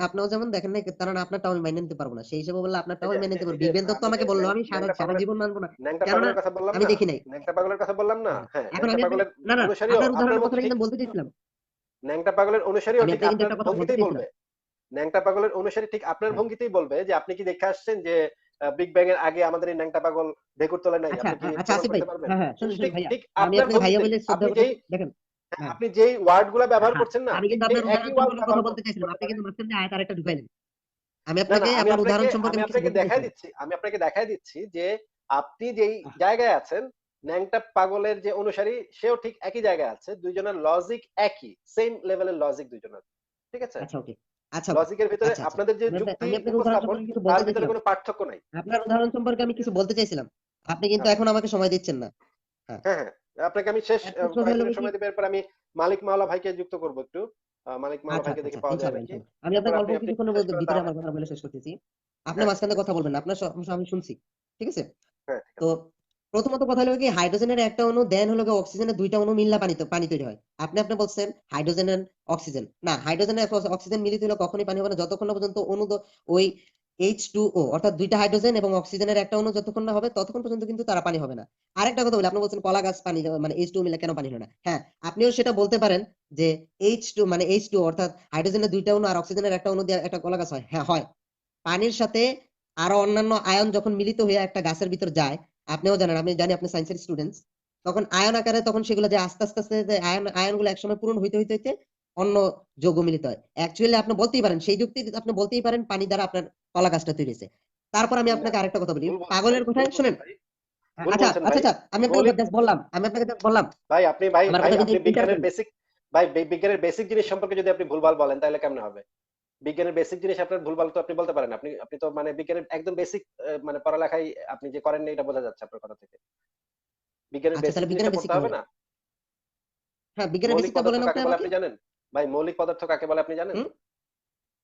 আপনিও যেমন দেখেন নাই, কারণ আপনারটাও আমি মেনে নিতে পারব না। সেই হিসেবে বললে এই আপনারটাও যে আমি মেনে এই যে নিতে এই পারব। যে বিগ ব্যাং তত্ত্ব আমি যে আমাকে বলল, আমি ন্যাংটা সারা পাগলের জীবন মানব না। ন্যাংটা কেননা পাগলের কথা বললাম আমি না? দেখি নাই। ন্যাংটা পাগলের কথা বললাম না? হ্যাঁ। হ্যাঁ, এখন ন্যাংটা আমি আপনাকে পাগলের না, না, অনুসারীও আপনার আপনার উদাহরণের মতো কথাটা ঠিক কিন্তু বলতে চাইছিলাম। ন্যাংটা পাগলের অনুসারীও আমি ঠিক আপনাকে কিন্তু আপনার একটা কথা বলতে ভঙ্গিতেই চাইছিলাম। বলবে। ন্যাংটা পাগলের অনুসারী ঠিক আপনার হ্যাঁ। ভঙ্গিতেই বলবে যে আপনি কি দেখে আসছেন যে বিগ ব্যাং এর আগে আমাদের এই ন্যাংটা পাগল ঢেকুর তোলে নাই? আচ্ছা, আপনি কি আচ্ছা প্রমাণ আসিফ ভাই। করতে পারবেন? হ্যাঁ, হ্যাঁ, শুনুন, শুনুন ঠিক ভাইয়া। ঠিক আমি আপনার আপনাকে ভাইয়া ভঙ্গিতেই বলে শ্রদ্ধা আপনি করে যেই দেখেন। হ্যাঁ, আপনি যেই ওয়ার্ড গুলা ব্যবহার হ্যাঁ। করছেন না, আমি ঠিক কিন্তু সেই আপনার একই উদাহরণ ওয়ার্ড সম্পর্কে কথা ব্যবহার বলতে চাইছিলাম। করতে আপনি পারে। কিন্তু মাঝখান দিয়ে আয়াত আরেকটা ঢুকাইলেন। আমি না, না, আপনাকে আপনার উদাহরণ সম্পর্কে আমি আমি কিছু আপনাকে বলতে চাইছিলাম। আমি আপনাকে দেখায় দিচ্ছি যে আপনি যেই জায়গায় আছেন, ন্যাংটা পাগলের যে অনুসারী সেও ঠিক একই জায়গায় আছে। ২ জনের লজিক একই। সেম লেভেলের লজিক ২ জনের। ঠিক আছে? আচ্ছা, ওকে। আচ্ছা, ওকে। লজিকের ভিতরে আচ্ছা, আচ্ছা। আপনাদের যে যুক্তি আমি আপনাকে উদাহরণ উপস্থাপন সম্পর্কে কিছু তার বলতে ভিতরে চাইছিলাম। কোনো পার্থক্য নাই। আপনার উদাহরণ সম্পর্কে আমি কিছু বলতে চাইছিলাম। আপনি কিন্তু আচ্ছা। এখন আমাকে সময় দিচ্ছেন না। হ্যাঁ। হ্যাঁ, হ্যাঁ। আপনাকে আমি শেষ এখন কথা হলো কয়েকজনের কি সময় দিবে এরপর আমি মালিক মাওলা ভাইকে যুক্ত করব একটু। মালিক মাওলা আচ্ছা, ভাইকে দেখি আচ্ছা। পাওয়া যায় ইনশাআল্লাহ, নাকি। ইনশাআল্লাহ। আমি এরপর আপনাকে অল্প আপনি কিছুক্ষণের শেষ করেন ভিতরে তাহলে। আমার কথা বলে শেষ করতেছি। আপনি হ্যাঁ, ঠিক মাঝখানে আছে। কথা বলবেন না। আপনার সমস্যা আমি শুনছি। ঠিক আছে? হ্যাঁ, ঠিক তো আছে। প্রথমত কথা হলো কি হাইড্রোজেনের একটা অণু দেন হলো গিয়ে অক্সিজেনের ২ টা অণু মিললে পানি তৈরি হয়। আপনি বলছেন হাইড্রোজেন এন্ড অক্সিজেন। না, হাইড্রোজেন আর অক্সিজেন মিলিত হলে কখনোই পানি হবে না যতক্ষণ না পর্যন্ত ওই H2O অর্থাৎ ২ টা হাইড্রোজেন এবং অক্সিজেনের একটা অণু যতক্ষণ না হবে ততক্ষণ পর্যন্ত কিন্তু তারা পানি হবে না। আরেকটা কথা বলি, আপনি বলছেন কলা গাছ পানি মানে H2O মিলে কেন পানি হয় না? হ্যাঁ, আপনিও সেটা বলতে পারেন যে H2 অর্থাৎ হাইড্রোজেনের ২ টা অণু আর অক্সিজেনের একটা অণু দিয়ে একটা কলা গাছ হয়। হ্যাঁ, হয়। পানির সাথে আরো অন্যান্য আয়ন যখন মিলিত হয়ে একটা গাছের ভিতর যায়, আপনিও জানেন, আমি জানি আপনি সায়েন্সের স্টুডেন্টস। তখন আয়ন আকারে তখন সেগুলো যে আস্তে যে আয়নগুলো একসময় পূরণ হইতে অন্য যৌগ মিলিত হয়। অ্যাকচুয়ালি আপনি বলতেই পারেন, সেই যুক্তি আপনি বলতেই পারেন পানি দ্বারা আপনার কলা গাছটা তৈরি হয়েছে। তারপর আমি না, আপনাকে আরেকটা কথা বলি। ভুল বলছেন ভাই, পাগলের ভুল কথাই বলছেন শুনেন। ভাই। ভুল আচ্ছা, বলছেন আচ্ছা, ভাই। আচ্ছা। আমি আপনাকে মৌলিক জাস্ট বললাম। ভাই আমার ভাই কথা কিন্তু আপনি বিজ্ঞানের ইন্টারাপ্ট। বেসিক ভাই বিজ্ঞানের বেসিক জিনিস সম্পর্কে যদি আপনি ভুলভাল বলেন তাহলে কেমনে হবে? বিজ্ঞানের বেসিক জিনিস আপনার ভুলভাল তো আপনি বলতে পারেন। আপনি তো মানে বিজ্ঞানের একদম বেসিক মানে পড়ালেখাই আপনি যে করেননি এটা বোঝা যাচ্ছে আপনার কথা থেকে। বিজ্ঞানের আচ্ছা, বেসিক তাহলে জিনিসটা বিজ্ঞানের বেসিক পড়তে কি হবে বলেন? না? হ্যাঁ, বিজ্ঞানের মৌলিক বেসিকটা পদার্থ বলেন আপনি কাকে বলে আমাকে। আপনি জানেন? ভাই মৌলিক পদার্থ কাকে বলে আপনি জানেন? হুম?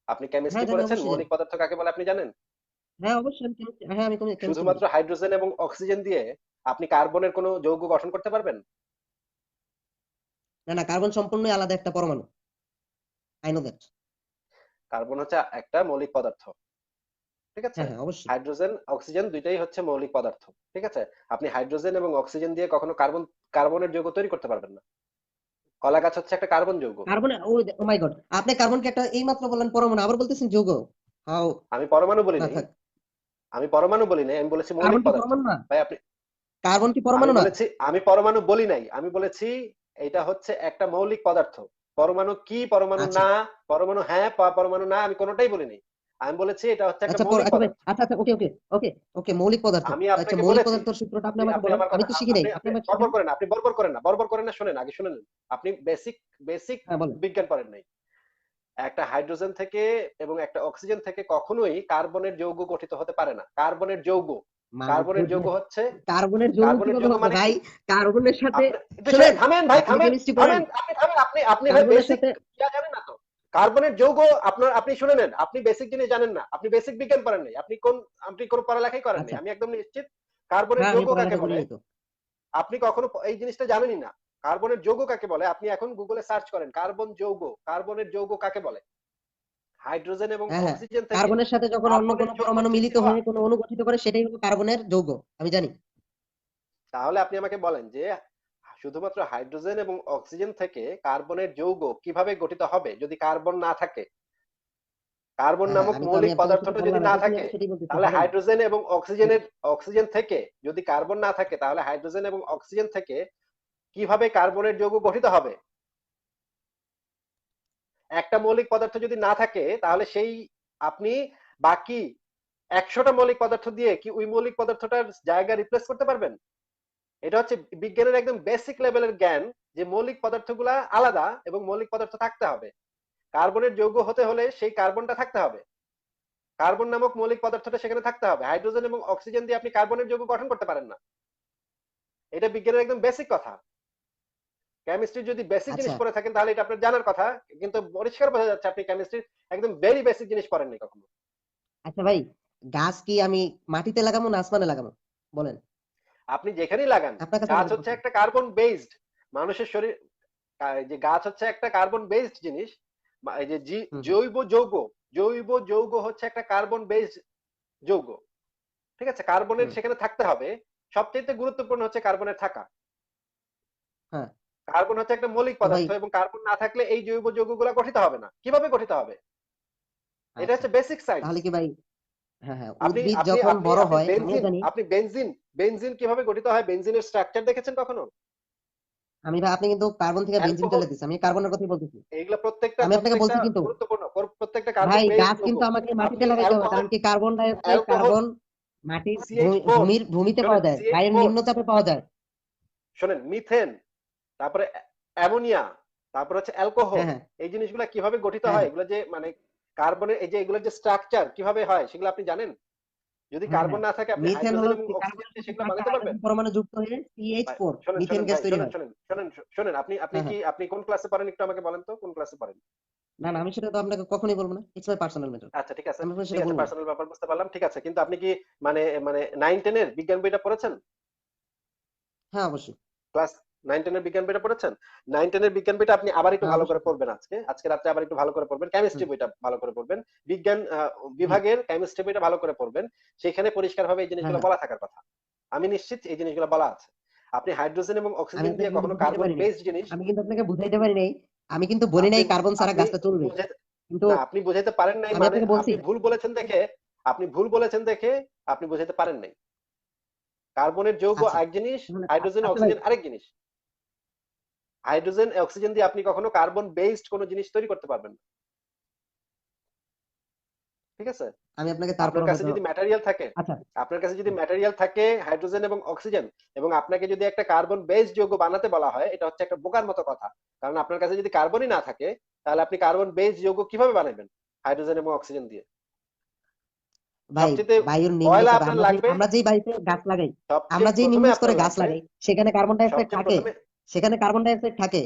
আপনি হ্যাঁ, কেমিস্ট্রি জানি, পড়েছেন, অবশ্যই জানি। মৌলিক পদার্থ কাকে বলে আপনি জানেন? হ্যাঁ, অবশ্যই আমি হ্যাঁ, আমি কেমিস্ট্রি পড়ি। শুধুমাত্র হাইড্রোজেন এবং অক্সিজেন দিয়ে আপনি কার্বনের কোনো যৌগ গঠন করতে পারবেন? না, না, কার্বন সম্পূর্ণই আলাদা একটা পরমাণু। I know that. কার্বন হচ্ছে একটা মৌলিক পদার্থ, ঠিক আছে? হ্যাঁ হ্যাঁ অবশ্যই। হাইড্রোজেন অক্সিজেন দুইটাই হচ্ছে মৌলিক পদার্থ, ঠিক আছে? আপনি হাইড্রোজেন এবং অক্সিজেন দিয়ে কখনো কার্বনের যৌগ তৈরি করতে পারবেন না। কলা গাছ হচ্ছে একটা কার্বন যৌগ। কার্বন, ও মাই গড, আপনি কার্বনকে একটা এইমাত্র বললেন পরমাণু, আবার বলতেছেন যৌগ। হাউ, আমি পরমাণু বলি না নাই, থাক, আমি পরমাণু বলি নাই, আমি বলেছি কার্বন মৌলিক কি পদার্থ। পরমাণু না? ভাই আপনি, কার্বন কি আমি পরমাণু না? বলেছি, আমি পরমাণু বলি নাই, আমি বলেছি এটা হচ্ছে একটা মৌলিক পদার্থ। পরমাণু কি, পরমাণু আচ্ছা না, পরমাণু হ্যাঁ পরমাণু না, আমি কোনোটাই বলি নাই। আমি বলেছি এটা হচ্ছে একটা আচ্ছা মৌলিক আচ্ছা ভাই, পদার্থ। আচ্ছা আচ্ছা, ওকে ওকে ওকে ওকে, মৌলিক পদার্থ। আমি আচ্ছা আপনাকে মৌলিক বলেছি, পদার্থের সূত্রটা আপনি আপনি আমাকে আপনি বলেন, আমার আমি কথা তো শিখি নাই, আপনি আপনি আপনি আমাকে বরবর শিখান। করেন না, আপনি বরবর করেন না, বরবর করেন না, শোনেন, আগে শুনে নেন। আপনি বেসিক বেসিক হ্যাঁ বলেন। বিজ্ঞান পড়েন নাই। একটা হাইড্রোজেন থেকে এবং একটা অক্সিজেন থেকে কখনোই কার্বনের যৌগ গঠিত হতে পারে না। কার্বনের যৌগ, মাই কার্বনের যৌগ গুডনেস, হচ্ছে, কার্বনের যৌগ কার্বনের কিভাবে যৌগ হবে মানে ভাই? কি? কার্বনের সাথে, আপনি একটু শুনেন, থামেন ভাই, আপনি থামেন, কেমিস্ট্রি পড়েন, থামেন, আপনি আপনি ভাই কার্বনের বেসিক সাথে, জানেন না তো। কার্বনের যৌগ আপনার, আপনি শুনে নেন, আপনি বেসিক জিনিস জানেন না, আপনি বেসিক বিজ্ঞান পড়েন নাই, আপনি কোন পড়ালেখাই করেন নাই, আচ্ছা আমি একদম নিশ্চিত। কার্বনের হ্যাঁ আমি যৌগ কাকে পড়ালেখা করি বলে নাই তো। আপনি কখনো এই জিনিসটা জানেনই না। কার্বনের যৌগ কাকে বলে আপনি এখন গুগলে সার্চ করেন, কার্বন যৌগ, কার্বনের যৌগ কাকে বলে? হাইড্রোজেন এবং হ্যাঁ হ্যাঁ, অক্সিজেন থেকে কার্বনের সাথে যখন অন্য কার্বনের কোনো যৌগ পরমাণু সৃষ্টি মিলিত হওয়া। হয়ে কোনো অণু গঠিত করে সেটাই হলো কার্বনের যৌগ, আমি জানি। তাহলে আপনি আমাকে বলেন যে শুধুমাত্র হাইড্রোজেন এবং অক্সিজেন থেকে কার্বনের যৌগ কিভাবে গঠিত হবে যদি কার্বন না থাকে? কার্বন হ্যাঁ হ্যাঁ, নামক আমি মৌলিক আপনাকে সেটা পদার্থটা যদি বললাম, না এখনই থাকে, আমি সেটাই বলতেছি, তাহলে হবে না। হাইড্রোজেন এবং অক্সিজেন থেকে যদি কার্বন না থাকে, তাহলে হাইড্রোজেন এবং অক্সিজেন থেকে কিভাবে কার্বনের যৌগ গঠিত হবে? একটা মৌলিক পদার্থ যদি না থাকে, তাহলে সেই আপনি বাকি 100টা মৌলিক পদার্থ দিয়ে কি ওই মৌলিক পদার্থটার জায়গা রিপ্লেস করতে পারবেন? এটা হচ্ছে বিজ্ঞানের একদম বেসিক লেভেলের জ্ঞান, যে মৌলিক পদার্থগুলা আলাদা এবং মৌলিক পদার্থ থাকতে হবে। কার্বনের যৌগ হতে হলে সেই কার্বনটা থাকতে হবে, কার্বন নামক মৌলিক পদার্থটা সেখানে থাকতে হবে। হাইড্রোজেন এবং অক্সিজেন দিয়ে আপনি কার্বনের যৌগ গঠন করতে পারেন না। এটা বিজ্ঞানের একদম বেসিক কথা। কেমিস্ট্রি যদি বেসিক আচ্ছা জিনিস পড়ে থাকেন তাহলে এটা আপনার জানার কথা, কিন্তু পরিষ্কার বোঝা যাচ্ছে আপনি কেমিস্ট্রির একদম ভেরি বেসিক জিনিস পড়েননি কখনো। আচ্ছা ভাই, গাছ কি আমি মাটিতে লাগাবো না আসমানে লাগাবো, বলেন? আপনি যেখানেই লাগান, আপনার কাছে গাছ বলে হচ্ছে প্রশ্ন। একটা কার্বন বেসড, মানুষের শরীর, যে গাছ হচ্ছে একটা কার্বন বেসড জিনিস। এই যে হুম হুম, জৈব যৌগ, জৈব যৌগ হচ্ছে একটা কার্বন বেসড যৌগ, ঠিক আছে? কার্বনের হুম, সেখানে থাকতে হবে। সবচেয়ে গুরুত্বপূর্ণ হচ্ছে কার্বনের থাকা। হ্যাঁ। কার্বন হচ্ছে একটা মৌলিক তো ভাই, পদার্থ এবং কার্বন না থাকলে এই জৈব যৌগগুলো গঠিত হবে না। কিভাবে গঠিত হবে? এটা আচ্ছা হচ্ছে বেসিক সায়েন্স। তাহলে কি ভাই, হ্যাঁ হ্যাঁ, আপনি উদ্ভিদ আপনি যখন আপনি বড় আপনি হয় আমিও বেনজিন, জানি। আপনি বেনজিন, বেনজিন কিভাবে গঠিত হয়, বেনজিনের স্ট্রাকচার দেখেছেন কখনো? আমি ভাই, আপনি কিন্তু কার্বন থেকে বেনজিন অ্যালকোহল, চলে দিচ্ছেন, আমি কার্বনের কথাই বলতেছি। এইগুলা প্রত্যেকটা আমি আপনাকে প্রত্যেকটা বলছি কিন্তু গুরুত্বপূর্ণ, প্রত্যেকটা কার্বন ভাই, বেসড গাছ যৌগ। কিন্তু আমাকে মাটিতে আপনি লাগাইতে হবে, অ্যালকোহল, কারণ কি carbon die oxide, alcohol, carbon মাটির CH4, ভূমিতে শোনেন পাওয়া যায়, গায়ের CH4, নিম্ন চাপে পাওয়া যায়। শোনেন মিথেন, তারপরে অ্যামোনিয়া, তারপর হচ্ছে অ্যালকোহল। হ্যাঁ হ্যাঁ এই জিনিসগুলা কিভাবে গঠিত হ্যাঁ হয়, হ্যাঁ এগুলো যে মানে কার্বনের এই যে এগুলোর যে স্ট্রাকচার কিভাবে হয় সেগুলো আপনি জানেন? যদি হ্যাঁ কার্বন হ্যাঁ, না থাকে আপনি মিথেন হাইড্রোজেন হলো এবং অক্সিজেন কার্বনের দিয়ে সাথে সেগুলো 4টা বানাতে পারবেন? হাইড্রোজেন পরমাণু যুক্ত হয়ে ভাই CH4 শোনেন, মিথেন শোনেন গ্যাস ভাই, তৈরি শোনেন, হয়। শোনেন, শোনেন, শোনেন, আপনি হ্যাঁ কি হ্যাঁ, আপনি কোন ক্লাসে পড়েন একটু আমাকে বলেন তো, কোন ক্লাসে পড়েন? না না, আমি সেটা তো আপনাকে কখনোই বলবো না, ইটস মাই পার্সোনাল ম্যাটার, আচ্ছা ঠিক আছে, আমি আপনাকে ঠিক সেটা আছে, বলবো না। পার্সোনাল ব্যাপার বুঝতে পারলাম, ঠিক আছে, কিন্তু আপনি কি মানে মানে 9-10 এর বিজ্ঞান বইটা পড়েছেন? হ্যাঁ অবশ্যই। ক্লাস 9-10 এর বিজ্ঞান বইটা পড়েছেন? 9-10 এর বিজ্ঞান বইটা আপনি আবার একটু হ্যাঁ ভালো করে অবশ্যই। পড়বেন, আজকে রাত্রে আবার একটু ভালো করে পড়বেন, হুম, কেমিস্ট্রি বইটা ভালো করে পড়বেন, বিজ্ঞান জি, বিভাগের কেমিস্ট্রি বইটা ভালো করে পড়বেন। সেখানে পরিষ্কারভাবে এই হ্যাঁ জিনিসগুলো হ্যাঁ, বলা থাকার কথা। আমি নিশ্চিত এই জিনিসগুলো বলা আছে। আপনি হাইড্রোজেন এবং আমি অক্সিজেন আপনাকে দিয়ে কিন্তু কখনো বুঝাইতে কার্বন পারি নাই, বেসড জিনিস, আমি কিন্তু আপনাকে বুঝাইতে পারি নাই, আমি কিন্তু বলি আপনি নাই কার্বন ছাড়া আপনি গাছটা চলবে, বুঝে, কিন্তু না আপনি বুঝাইতে পারেন নাই আমি মানে আপনাকে বলছি। আপনি ভুল বলেছেন দেখে, আপনি ভুল বলেছেন দেখে আপনি বুঝাইতে পারেন নাই। কার্বনের যৌগ আচ্ছা এক জিনিস, তাহলে হাইড্রোজেন আচ্ছা ভাই, অক্সিজেন আরেক জিনিস। হাইড্রোজেন অক্সিজেন দিয়ে আপনি কখনো কার্বন বেসড কোনো জিনিস তৈরি করতে পারবেন না, ঠিক আছে? আমি আপনাকে তারপর আপনার কাছে হয়তো, যদি ম্যাটেরিয়াল থাকে, আচ্ছা আপনার কাছে যদি ম্যাটেরিয়াল থাকে হাইড্রোজেন এবং অক্সিজেন, এবং আপনাকে যদি একটা কার্বন বেসড যৌগ বানাতে বলা হয়, এটা হচ্ছে একটা বোকার মতো কথা। কারণ আপনার কাছে যদি কার্বনই না থাকে, তাহলে আপনি কার্বন বেসড যৌগ কিভাবে বানাবেন হাইড্রোজেন এবং অক্সিজেন দিয়ে? ভাই, সবচেয়ে বায়ুর নিম্ন কয়লা চাপে আপনার আমরা যে লাগবে, আমরা যেই বাড়িতে গাছ লাগাই, আমরা সবচেয়ে যেই প্রথমে নিম্নস্তরে আপনার গাছ লাগবে, লাগাই, সেখানে কার্বন ডাই অক্সাইড সবচেয়ে থাকে, প্রথমে, সেখানে কার্বন ডাই অক্সাইড থাকে।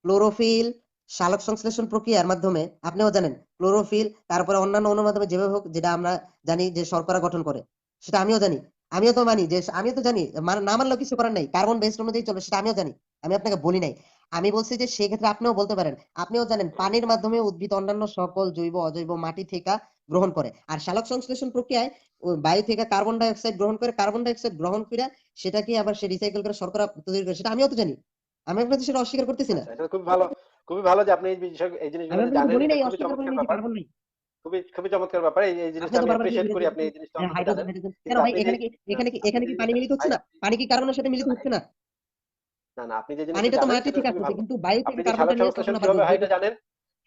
ক্লোরোফিল, সালোক সংশ্লেষণ প্রক্রিয়ার মাধ্যমে, আপনিও জানেন ক্লোরোফিল, তারপরে অন্যান্য অণুর মাধ্যমে যেভাবে হোক, যেটা আমরা জানি যে শর্করা গঠন করে, সেটা আমিও জানি। আমিও তো মানি যে, আমিও তো জানি, মানে না মানলেও কিছু করার নাই, কার্বন বেসড অনুযায়ী চলে, সেটা আমিও জানি, আমি আপনাকে বলি নাই। আমি বলছি যে সেক্ষেত্রে আপনিও বলতে পারেন, আপনিও জানেন পানির মাধ্যমে উদ্ভিদ অন্যান্য সকল জৈব অজৈব মাটি থেকে গ্রহণ করে, আর সালোক সংশ্লেষণ প্রক্রিয়ায় ওই বায়ু থেকে কার্বন ডাই অক্সাইড গ্রহণ করে, কার্বন ডাই অক্সাইড গ্রহণ করে সেটাকে আবার সে রিসাইকেল করে শর্করা তৈরি করে, সেটা আমিও তো জানি। আমি আপনাদের সেটা অস্বীকার করতেছি না। আচ্ছা, এটা খুবই ভালো যে আপনি এই বিষয় এই আমি জিনিসগুলো যে আপনাকে জানেন, বলি এটা নাই খুবই অস্বীকার করে চমৎকার নিতে ব্যাপার। পারবেন না। খুবই চমৎকার ব্যাপার। এই আপনি জিনিসটা তো আমি বারবার অ্যাপ্রিশিয়েট ঘুরে করি, ফিরে আপনি এই জিনিসটা অন্তত জানেন। হাইড্রোজেন হাইড্রোজেন কেন কিন্তু ভাই, আপনি যে এখানে কি আপনি যে পানি জিনিসটা মিলিত হচ্ছে ভাই না? পানি কি কার্বনের সাথে না মিলিত না হচ্ছে না? না না, আপনি যে জিনিসটা পানিটা তো জানেন মাটি সেটা ঠিক খুবই আছে, ভালো। কিন্তু বায়ু থেকে আপনি যে কার্বনটা সালোক নিয়ে তখন সংশ্লেষণ আবার কিভাবে হয় জৈব। এটা জানেন,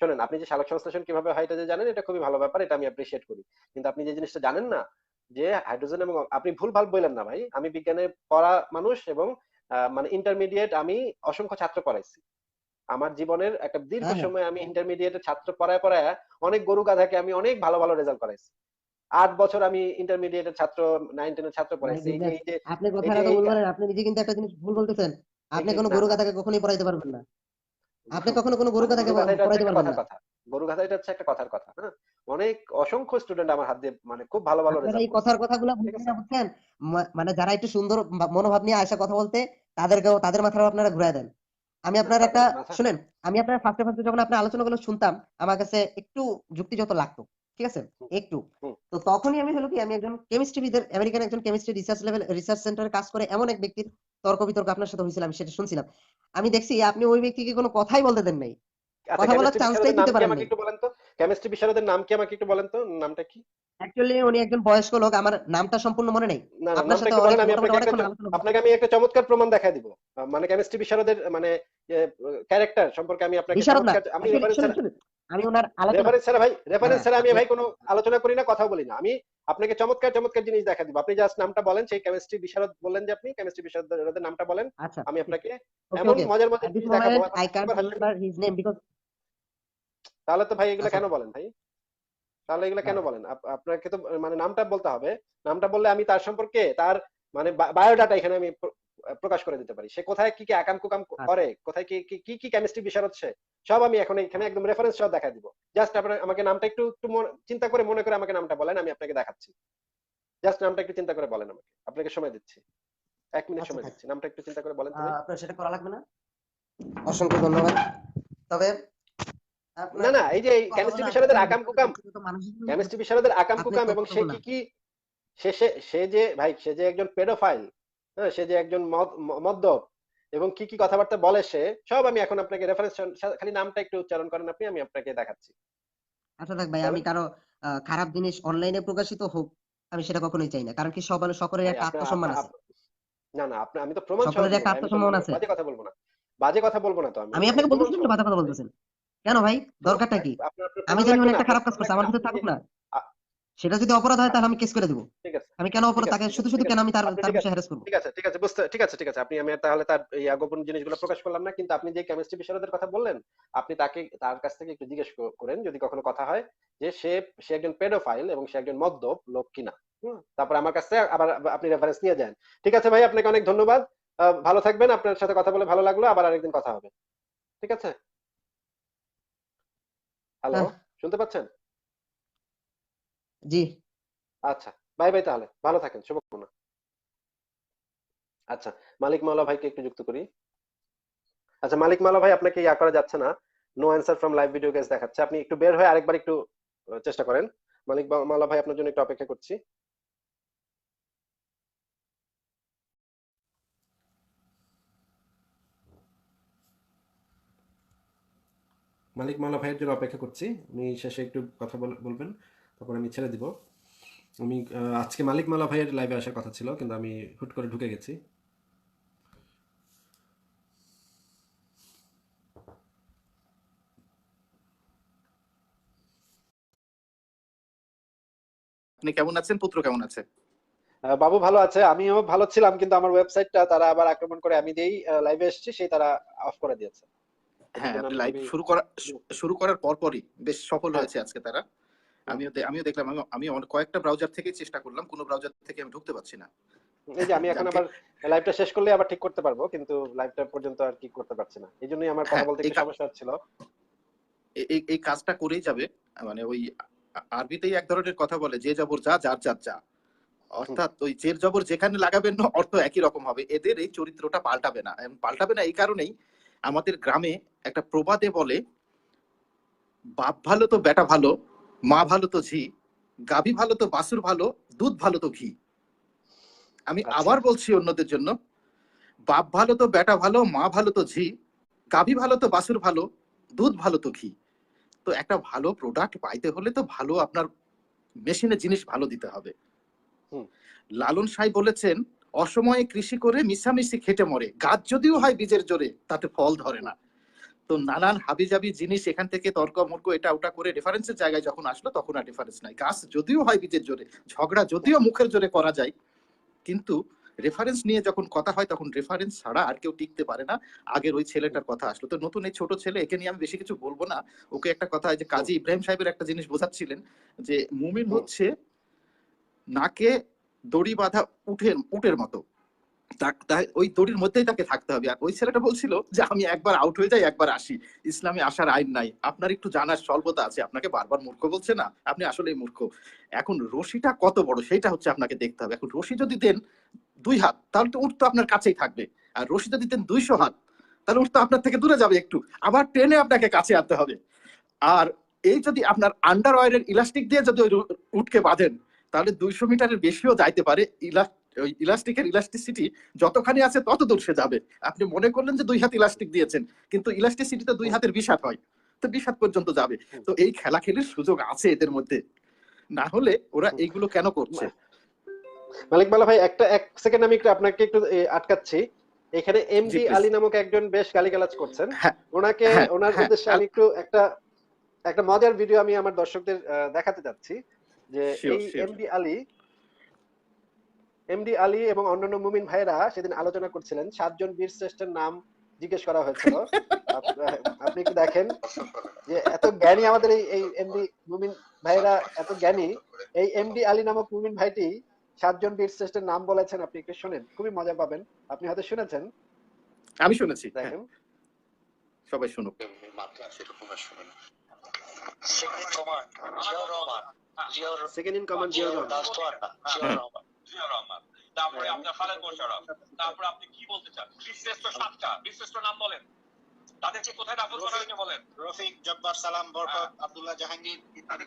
শোনেন, আপনি যে সালোক সংশ্লেষণ কিভাবে হয় এটা যে জানেন, এটা খুবই ভালো ব্যাপার, এটা আমি অ্যাপ্রিশিয়েট করি। কিন্তু আপনি যে জিনিসটা জানেন না, যে হাইড্রোজেন এবং আপনি ভুলভাল বললেন না ভাই, আমি বিজ্ঞানে পড়া মানুষ এবং মানে ইন্টারমিডিয়েট আমি অসংখ্য ছাত্র পড়াইছি। আমার জীবনের একটা দীর্ঘ হ্যাঁ হ্যাঁ সময় আমি ইন্টারমিডিয়েটের ছাত্র পড়ায় অনেক গরু গাধাকে আমি অনেক ভালো ভালো রেজাল্ট করাইছি। 8 বছর আমি ইন্টারমিডিয়েটের ছাত্র, 9-10 এর ছাত্র মাই পড়াইছি। গুডনেস, আপনি এই কথাটা যে তো এই ভুল বলেন, আপনি নিজে কিন্তু একটা জিনিস ভুল বলতেছেন। আপনি কোনো না গরু না গাধাকে কখনোই পড়াইতে পারবেন না। আপনি কখনো কোনো গরু মানে গাধাকে গরু গাধা এটা হচ্ছে পড়াইতে একটা পারবেন কথার না। কথা। গরু গাধা এটা হচ্ছে একটা কথার কথা, হ্যাঁ? অনেক অসংখ্য স্টুডেন্ট আমার হাত দিয়ে মানে খুব ভালো ভালো আপনারা রেজাল্ট এই করছে। কথার কথাগুলো ঠিক বুঝবেন আছে? না, বুঝছেন? মানে যারা একটু সুন্দর মনোভাব নিয়ে আসে কথা বলতে, তাদেরকেও তাদের মাথাও আপনারা ঘুরায় দেন। আমি না আপনার একটা তাদের মাথা শুনেন, আমি আপনার ফার্স্টে ফার্স্টে যখন আপনার আলোচনাগুলো শুনতাম, আমার কাছে একটু যুক্তিযুক্ত লাগতো। ঠিক আছে? হুম, একটু। হুম। তো তখনই আমি হলো কি, আমি একজন কেমিস্ট্রিবিদের, আমেরিকান একজন কেমিস্ট্রি রিসার্চ সেন্টারে কাজ করে এমন এক ব্যক্তির তর্ক বিতর্ক আপনার সাথে হয়েছিল, আমি সেটা শুনছিলাম। আমি দেখছি আপনি ওই ব্যক্তিকে কোনো কথাই বলতে দেন নাই। আচ্ছা, কথা বলার কেমিস্ট্রি চান্সটাই বিশারদের নাম দিতে কি পারেন আমাকে নাই। একটু বলেন তো? কেমিস্ট্রি বিশারদের নাম কি আমাকে একটু বলেন তো? নামটা কি? অ্যাকচুয়ালি উনি একজন বয়স্ক লোক, আমার নামটা সম্পূর্ণ মনে নেই। না না, আপনার নামটা সাথে একটু অনেক বলেন, আমি মোটামুটি অনেকক্ষণ আলোচনা করছি। আপনাকে আমি একটা চমৎকার প্রমাণ দেখায় দিব। মানে কেমিস্ট্রি বিশারদের মানে ক্যারেক্টার সম্পর্কে আমি আপনাকে বিশারদ না, চমৎকার, আমি অ্যাকচুয়ালি রেফারেন্স শুনুন শুনুন, আমি ওনার আলোচনা, রেফারেন্স হ্যাঁ ছাড়া আমি আপনি, ভাই কোনো আলোচনা করি না, কথা বলি না। আমি আপনাকে চমৎকার চমৎকার জিনিস দেখা দিব। আপনি জাস্ট নামটা বলেন, সেই কেমিস্ট্রি বিশারদ বললেন যে আপনি কেমিস্ট্রি বিশারদের নামটা বলেন, আচ্ছা আমি আপনাকে ওকে এমন ওকে, মজার মজার at this জিনিস দেখাবো, moment এখন I হাসতে can't হাসতে remember his name because, তাহলে তো ভাই এগুলো আচ্ছা কেন বলেন ভাই? তাহলে এগুলো কেন দাঁড়ান, বলেন? আপনাকে তো মানে নামটা বলতে হবে। নামটা বললে আমি তার সম্পর্কে তার মানে বায়োডাটা এখানে আমি প্রকাশ করে দিতে পারি। সে কোথায় কি কি আকাম কুকাম আচ্ছা করে, কোথায় কি কেমিস্ট্রি বিশারদ সে, সব আমি এখন এখানে একদম রেফারেন্স সহ দেখা দিব। জাস্ট আপনার আমাকে নামটা একটু একটু চিন্তা করে মনে করে আমাকে নামটা বলেন, আমি আপনাকে দেখাচ্ছি। জাস্ট নামটা একটু চিন্তা করে বলেন আমাকে। আপনাকে সময় দিচ্ছি। 1 মিনিট আচ্ছা সময় থাক, দিচ্ছি। নামটা একটু চিন্তা করে বলেন তো ভাই। আপনার সেটা করা লাগবে না, অসংখ্য ধন্যবাদ। তবে না আপনার না, এই যে এই কথাগুলো কেমিস্ট্রি আসলে বিশারদের আকাম কুকাম, ব্যক্তিগত মানুষের জন্য কেমিস্ট্রি বিশারদের আকাম আপনি কুকাম এবং সে তথ্যগুলা, কি সে সে সে যে ভাই, সে যে একজন পেডোফাইল, হ্যাঁ, সে যে একজন মদ্যপ এবং কি কথাবার্তা বলে সে, সব আমি এখন আপনাকে রেফারেন্স, খালি নামটা একটু উচ্চারণ করেন আপনি, আমি আপনাকে দেখাচ্ছি। আচ্ছা থাক ভাই, আমি বলেন কারো খারাপ জিনিস অনলাইনে প্রকাশিত হোক, আমি সেটা কখনোই চাই না, কারণ কি সকলের ভাই। একটা আপনার আত্মসম্মান আপনার আছে। আপ- না না, আপনার আমি তো প্রমাণ সহ সকলের দিব একটা ভাই, আমি তো আত্মসম্মান মানে আছে। বাজে কথা বলবো না। বাজে কথা বলবো না তো, আমি আমি আপনাকে প্রমাণ বলতেছি, সহ আপনি বাজে দিব কথা ভাই। বলতেছেন কেন ভাই? দরকারটা কি? আপনার আমি প্রমাণ জানি লাগবে উনি না, একটা আপনার খারাপ কাজ প্রমাণ করছে, লাগবে আমার না, ভিতরে আপনি যে থাকুক না। আ- সেটা যদি অপরাধ হয় আচ্ছা তাহলে আমি কেস করে দেবো। ঠিক আছে আমি কেন ঠিক অপরাধ, আছে তাকে ঠিক শুধু আছে শুধু ঠিক কেন আছে আমি তার আপনি তার বিষয়ে হ্যারাস করবো? ঠিক আছে বুঝতে ঠিক আছে, আপনি, আমি তাহলে তার এই গোপন জিনিসগুলো প্রকাশ করলাম না, কিন্তু আপনি যে কেমিস্ট্রি বিশারদের কথা বললেন, আপনি তার কাছ থেকে একটু জিজ্ঞেস করেন যদি কখনো কথা হয়, যে সে একজন পেডোফাইল এবং সে একজন মদ্যপ লোক কিনা। তারপর আমার কাছে আবার আপনি রেফারেন্স নিয়ে যান। ঠিক আছে ভাই, আপনাকে অনেক ধন্যবাদ। ভালো থাকবেন, আপনার সাথে কথা বলে ভালো লাগলো, আবার আরেকদিন কথা হবে। ঠিক আছে? হ্যালো, হ্যাঁ শুনতে পাচ্ছেন? জি। আচ্ছা, বাই বাই, তাহলে ভালো থাকেন, শুভকামনা। আচ্ছা, মালিক মাওলা ভাইকে একটু যুক্ত করি। আচ্ছা, মালিক মাওলা ভাই, আপনাকে ইয়া করা যাচ্ছে না, no answer from live video guess দেখাচ্ছে। আপনি একটু বের হয়ে আরেকবার একটু চেষ্টা করেন। মালিক মাওলা ভাই, আপনার জন্য একটু অপেক্ষা করছি। মালিক মাওলা ভাইয়ের জন্য অপেক্ষা করছি, উনি শেষে একটু কথা বলবেন, তারপর আমি ছেড়ে দিব। আমি আজকে মালিক মাওলা ভাইয়ের লাইভে আসার কথা ছিল, কিন্তু আমি হুট করে ঢুকে গেছি। আপনি কেমন আছেন? পুত্র কেমন আছে? বাবু ভালো আছে, আমিও ভালো ছিলাম, কিন্তু আমার ওয়েবসাইটটা তারা আবার আক্রমণ করে, আমি যেই লাইভে এসেছি সেই তারা অফ করে দিয়েছে। এটার হ্যাঁ, জন্য আপনি আমি লাইভ খুবই শুরু করার পরপরই বেশ সফল হ্যাঁ। হয়েছে আজকে তারা। হুম। আমিও দেখলাম, আমি কয়েকটা ব্রাউজার থেকে চেষ্টা করলাম, কোনো ব্রাউজার থেকে আমি ঢুকতে পারছি না। এই যে আমি এখন যাকে আবার লাইভটা শেষ করলে আবার ঠিক করতে পারবো, কিন্তু লাইভটা পর্যন্ত আর কি করতে পারছি না, এই জন্যই আমার কথা হ্যাঁ, বলতে একটু সমস্যা হচ্ছিল। এই কাজটা করেই যাবে। মানে ওই আরবিতেই এক ধরনের কথা বলে, যে জবর যা, যার যার যা। হুম, অর্থাৎ ওই জের জবর যেখানে লাগাবেন না, অর্থ একই রকম হবে। এদের এই চরিত্রটা পাল্টাবে না। পাল্টাবে না এই কারণেই আমাদের গ্রামে একটা প্রবাদে বলে, বাপ ভালো তো বেটা ভালো, মা ভালো তো ঝি, গাভী ভালো তো বাছুর ভালো, দুধ ভালো তো ঘি। আমি আচ্ছা আবার বলছি অন্যদের জন্য, বাপ ভালো তো বেটা ভালো, মা ভালো তো ঝি, গাভী ভালো তো বাছুর ভালো, দুধ ভালো তো ঘি। তো একটা ভালো প্রোডাক্ট পাইতে হলে তো ভালো আপনার মেশিনের জিনিস ভালো দিতে হবে। হুম লালন সাই বলেছেন, অসময়ে কৃষি করে মিশামিশি খেটে মরে, গাছ যদিও হয় বীজের জোরে তাতে ফল ধরে না। তো নানান হাবিজাবি জিনিস এখান থেকে তর্ক মর্ক এটা ওটা করে রেফারেন্সের জায়গায় যখন আসলো তখন আর রেফারেন্স নাই। গাছ যদিও হয় বীজের জোরে, ঝগড়া যদিও মুখের জোরে করা যায়, কিন্তু রেফারেন্স নিয়ে যখন কথা হয় তখন রেফারেন্স ছাড়া আর কেউ টিকতে পারে না। আগের ওই ছেলেটার কথা আসলো, তো নতুন এই ছোট ছেলে, একে নিয়ে আমি বেশি কিছু বলবো না। ওকে একটা কথা, যে কাজী ইব্রাহিম সাহেবের একটা জিনিস বোঝাচ্ছিলেন, যে মুমিন হচ্ছে নাকে দড়ি বাঁধা উটের মতো, ওই দড়ির মধ্যেই তাকে থাকতে হবে। আর ওই ছেলেটা বলছিল যে আমি একবার আউট হয়ে যাই একবার আসি, ইসলামে আসার আইন নাই। আপনার একটু জানার স্বল্পতা আছে, আপনাকে বারবার মূর্খ বলছে না, আপনি আসলেই মূর্খ। এখন রশিটা কত বড় সেটা হচ্ছে আপনাকে দেখতে হবে। এখন রশি যদি দেন 2 হাত, তাহলে তো উট তো আপনার কাছেই থাকবে। আর রশি যদি দেন 200 হাত, তাহলে উট তো আপনার থেকে দূরে যাবে একটু, আবার টেনে আপনাকে কাছে আনতে হবে। আর এই যদি আপনার আন্ডারওয়্যারের ইলাস্টিক দিয়ে যদি ওই উটকে বাঁধেন, তাহলে 200 মিটারের বেশিও যাইতে পারে। ওই ইলাস্টিকের ইলাস্টিসিটি যতখানি আছে তত দূর সে যাবে। আপনি মনে করলেন যে 2 হাত ইলাস্টিক দিয়েছেন, কিন্তু ইলাস্টিসিটিতে 2 হাতের 20 হাত হয়, তো 20 হাত পর্যন্ত যাবে। তো এই খেলা খেলার সুযোগ আছে এদের মধ্যে, না হলে ওরা এইগুলো কেন করছে? মালিক মাল্লা ভাই, এক সেকেন্ড আমি একটু আপনাকে একটু আটকাচ্ছি। এখানে জি এমডি প্লিজ। আলী নামক একজন বেশ গালিগালাজ করছেন। হ্যাঁ ওনাকে, হ্যাঁ ওনার হ্যাঁ, উদ্দেশ্যে আমি একটু একটা মজার ভিডিও আমি আমার দর্শকদের দেখাতে যাচ্ছি। যে শিওর এই শিওর। এমডি আলী এবং অন্যান্য মুমিন ভাইরা সেদিন আলোচনা করছিলেন, 7 জন বীর শ্রেষ্ঠের নাম জিজ্ঞেস করা হয়েছিল। আপনি একটু দেখেন যে এত জ্ঞানী আমাদের এই এমডি মুমিন ভাইরা, এত জ্ঞানী। এই এমডি আলী নামক মুমিন ভাইটি 7 জন বীর শ্রেষ্ঠের নাম বলেছেন। আপনি একটু শুনেন, খুবই মজা পাবেন। আপনি হয়তো শুনেছেন, আমি শুনেছি, হ্যাঁ, দেখেন। সবাই শুনুক। Second in command Ziaur Rahman. তারপরে আপনার খালেদ মোশাররফ, তারপরে আপনি কি বলতে চান? বীরশ্রেষ্ঠ 7টা বীরশ্রেষ্ঠ নাম বলেন, তাদেরকে কোথায় দাফন করা হয়েছে বলেন। রফিক, জব্বার, সালাম, বরকত, আব্দুল্লাহ জাহাঙ্গীর ইত্যাদি।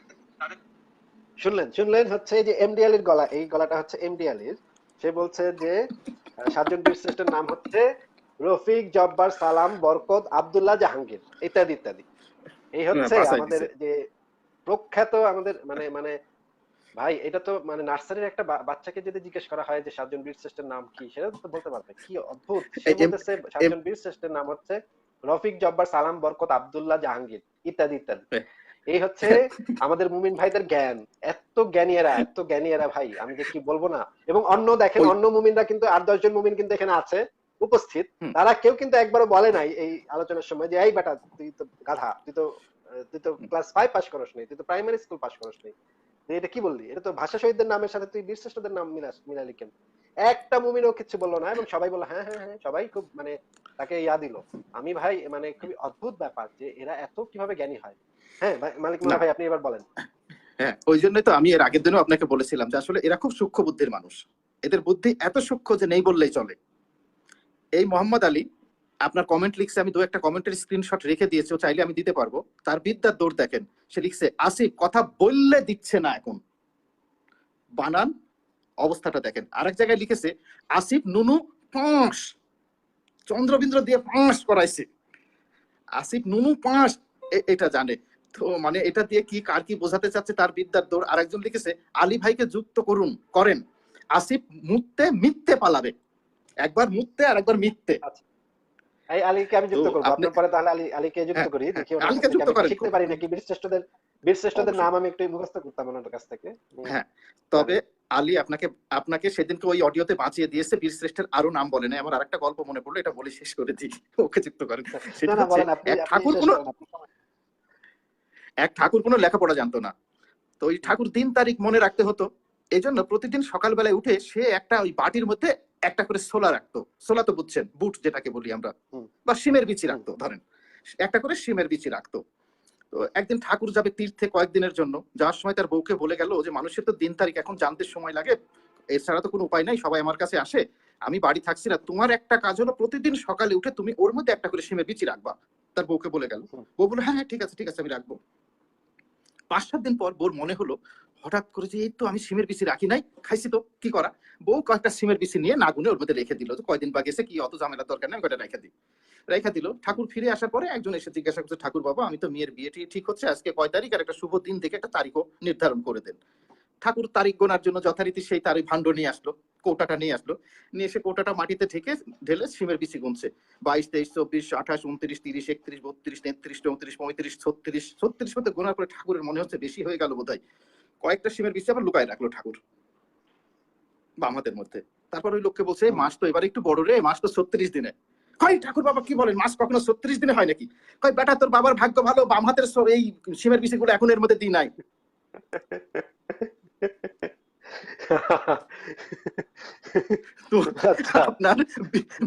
শুনলেন হচ্ছে যে এমডি আলীর গলা, এই গলাটা হচ্ছে এমডি আলীর। সে বলছে যে 7 জন বীর শ্রেষ্ঠের নাম হচ্ছে রফিক, জব্বার, সালাম, বরকত, আব্দুল্লাহ জাহাঙ্গীর ইত্যাদি ইত্যাদি। এই হচ্ছে আমাদের যে প্রখ্যাত, আমাদের মানে মানে ভাই, এটা তো মানে নার্সারির একটা বাচ্চাকে যদি জিজ্ঞেস করা হয় যে 7 জন বীর শ্রেষ্ঠের নাম কি, সেটা তো বলতে পারবে। কি অদ্ভুত! সে বলতেছে 7 জন বীর শ্রেষ্ঠের নাম হচ্ছে রফিক, জব্বার, সালাম, বরকত, আব্দুল্লাহ জাহাঙ্গীর ইত্যাদি ইত্যাদি। এই হচ্ছে আমাদের মুমিন ভাইদের জ্ঞান। এত জ্ঞানী এরা ভাই, আমি যে কি বলবো না। এবং দেখেন অন্য মুমিনরা কিন্তু 8-10 জন মুমিন কিন্তু এখানে আছে উপস্থিত, তারা কেউ কিন্তু একবারও বলে নাই এই আলোচনার সময় যে এই বেটা তুই তো গাধা, তুই তো ক্লাস 5 পাস করস নাই, তুই তো প্রাইমারি স্কুল পাস করস নাই, এটা কি বললি? এটা তো ভাষা শহীদদের নামের সাথে তুই বীরশ্রেষ্ঠদের নাম মিলালি কেন? একটা মুমিনও কিছু বললো না, এবং সবাই বললো হ্যাঁ হ্যাঁ হ্যাঁ, সবাই খুব মানে তাকে ইয়া দিল। আমি ভাই মানে খুবই অদ্ভুত ব্যাপার যে এরা এত কিভাবে জ্ঞানী হয়। হ্যাঁ মালিক মোল্লা ভাই, আপনি এবার বলেন। হ্যাঁ, ওই জন্যই তো আমি এর আগের দিনও আপনাকে বলেছিলাম যে আসলে এরা খুব সূক্ষ্ম বুদ্ধির মানুষ। এদের বুদ্ধি এত সূক্ষ্ম যে নেই বললেই চলে। এই মোহাম্মদ আলী আপনার কমেন্ট লিখছে, আমি 2-1টা কমেন্টের স্ক্রিনশট রেখে দিয়েছি, ও চাইলে আমি দিতে পারবো। তার বিদ্যার দৌড় দেখেন। সে লিখছে, আসিফ কথা বললে দিচ্ছে না এখন, বানান অবস্থাটা দেখেন। আরেক জায়গায় লিখেছে, আসিফ নুনু পাঁশ, চন্দ্রবিন্দ্র দিয়ে পাঁশ করাইছে। আসিফ নুনু পাঁশ, এটা জানে তো, মানে এটা দিয়ে কি কার কি বোঝাতে চাচ্ছে তার বিদ্যার দৌড়। আরেকজন লিখেছে, আলী ভাইকে যুক্ত করেন, আসিফ মুততে মিথ্যে পালাবে, একবার মুততে আর একবার মিথ্যে। এই আলীকে আমি যুক্ত করবো আপনার পরে, তাহলে আলীকে যুক্ত করি, দেখি আলীকে যুক্ত করেন, শিখতে পারি নাকি বীরশ্রেষ্ঠদের নাম আমি একটু মুখস্থ করতাম ওনার কাছ থেকে। হ্যাঁ, তবে আলী আপনাকে সেদিনকে ওই অডিওতে বাঁচিয়ে দিয়েছে, বীরশ্রেষ্ঠের আরো নাম বলে নাই। আমার আরেকটা গল্প মনে পড়লো, এটা বলে শেষ করে দিই, ওকে যুক্ত করেন। সেটা হচ্ছে, এক ঠাকুর কোনো লেখাপড়া জানতো না, তো ওই ঠাকুর দিন তারিখ মনে রাখতে হতো। এই জন্য প্রতিদিন সকালবেলায় উঠে সে একটা ওই বাটির মধ্যে একটা করে ছোলা রাখতো। ছোলা তো বুঝছেন, বুট যেটাকে বলি আমরা, বা শিমের বিচি রাখতো, ধরেন একটা করে শিমের বিচি রাখতো। তো একদিন ঠাকুর যাবে তীর্থে কয়েকদিনের জন্য, যাওয়ার সময় তার বউকে বলে গেল যে মানুষের তো দিন তারিখ এখন জানতে সময় লাগে, এছাড়া তো কোনো উপায় নাই, সবাই আমার কাছে আসে, আমি বাড়ি থাকছি না, তোমার একটা কাজ হলো প্রতিদিন সকালে উঠে তুমি ওর মধ্যে একটা করে সিমের বিচি রাখবা। তার বউকে বলে গেল, বউ বলে হ্যাঁ হ্যাঁ ঠিক আছে আমি রাখবো। 5-7 দিন পর বোর মনে হলো হঠাৎ করে যে এই তো আমি সিমের বিচি রাখি নাই, খাইছি তো কি করা, বউ কয়েকটা সিমের বিচি নিয়ে না গুনে ওর মধ্যে রেখে দিল। তো কয়দিন বা গেছে কি, অত ঝামেলা দরকার নেই, কয়টা রেখে দিল। ঠাকুর ফিরে আসার পরে একজন এসে জিজ্ঞাসা করছে, ঠাকুর বাবা আমি তো মেয়ের বিয়েটি ঠিক হচ্ছে, আজকে কয় তারিখ, আর একটা শুভ দিন দেখে একটা তারিখও নির্ধারণ করে দেন। ঠাকুর তারিখ গোনার জন্য যথারীতি সেই তারিখ ভাণ্ড নিয়ে আসলো, কৌটাটা নিয়ে আসলো, নিয়ে এসে কৌটাটা মাটিতে ঢেলে সিমের বিচি গুনছে। 22, 23, 24, 28, 29, 30, 31, 32, 33, 34, 35, 36 মধ্যে গোনার পরে ঠাকুরের মনে হচ্ছে বেশি হয়ে গেল বোধহয়, কয়েকটা সিমের বিচি আবার লুকায় রাখলো ঠাকুর বা আমাদের মধ্যে। তারপর ওই লোককে বলছে মাস তো এবার একটু বড় রে, মাস তো 36 দিনে। কয় ঠাকুর বাবা কি বলেন, মাস কখনো 36 দিনে হয় নাকি? কয় বেটা তোর বাবার ভাগ্য ভালো, বাম হাতের এই সিমের বিচি গুলো এখন এর মধ্যে দিই নাই। তো আপনার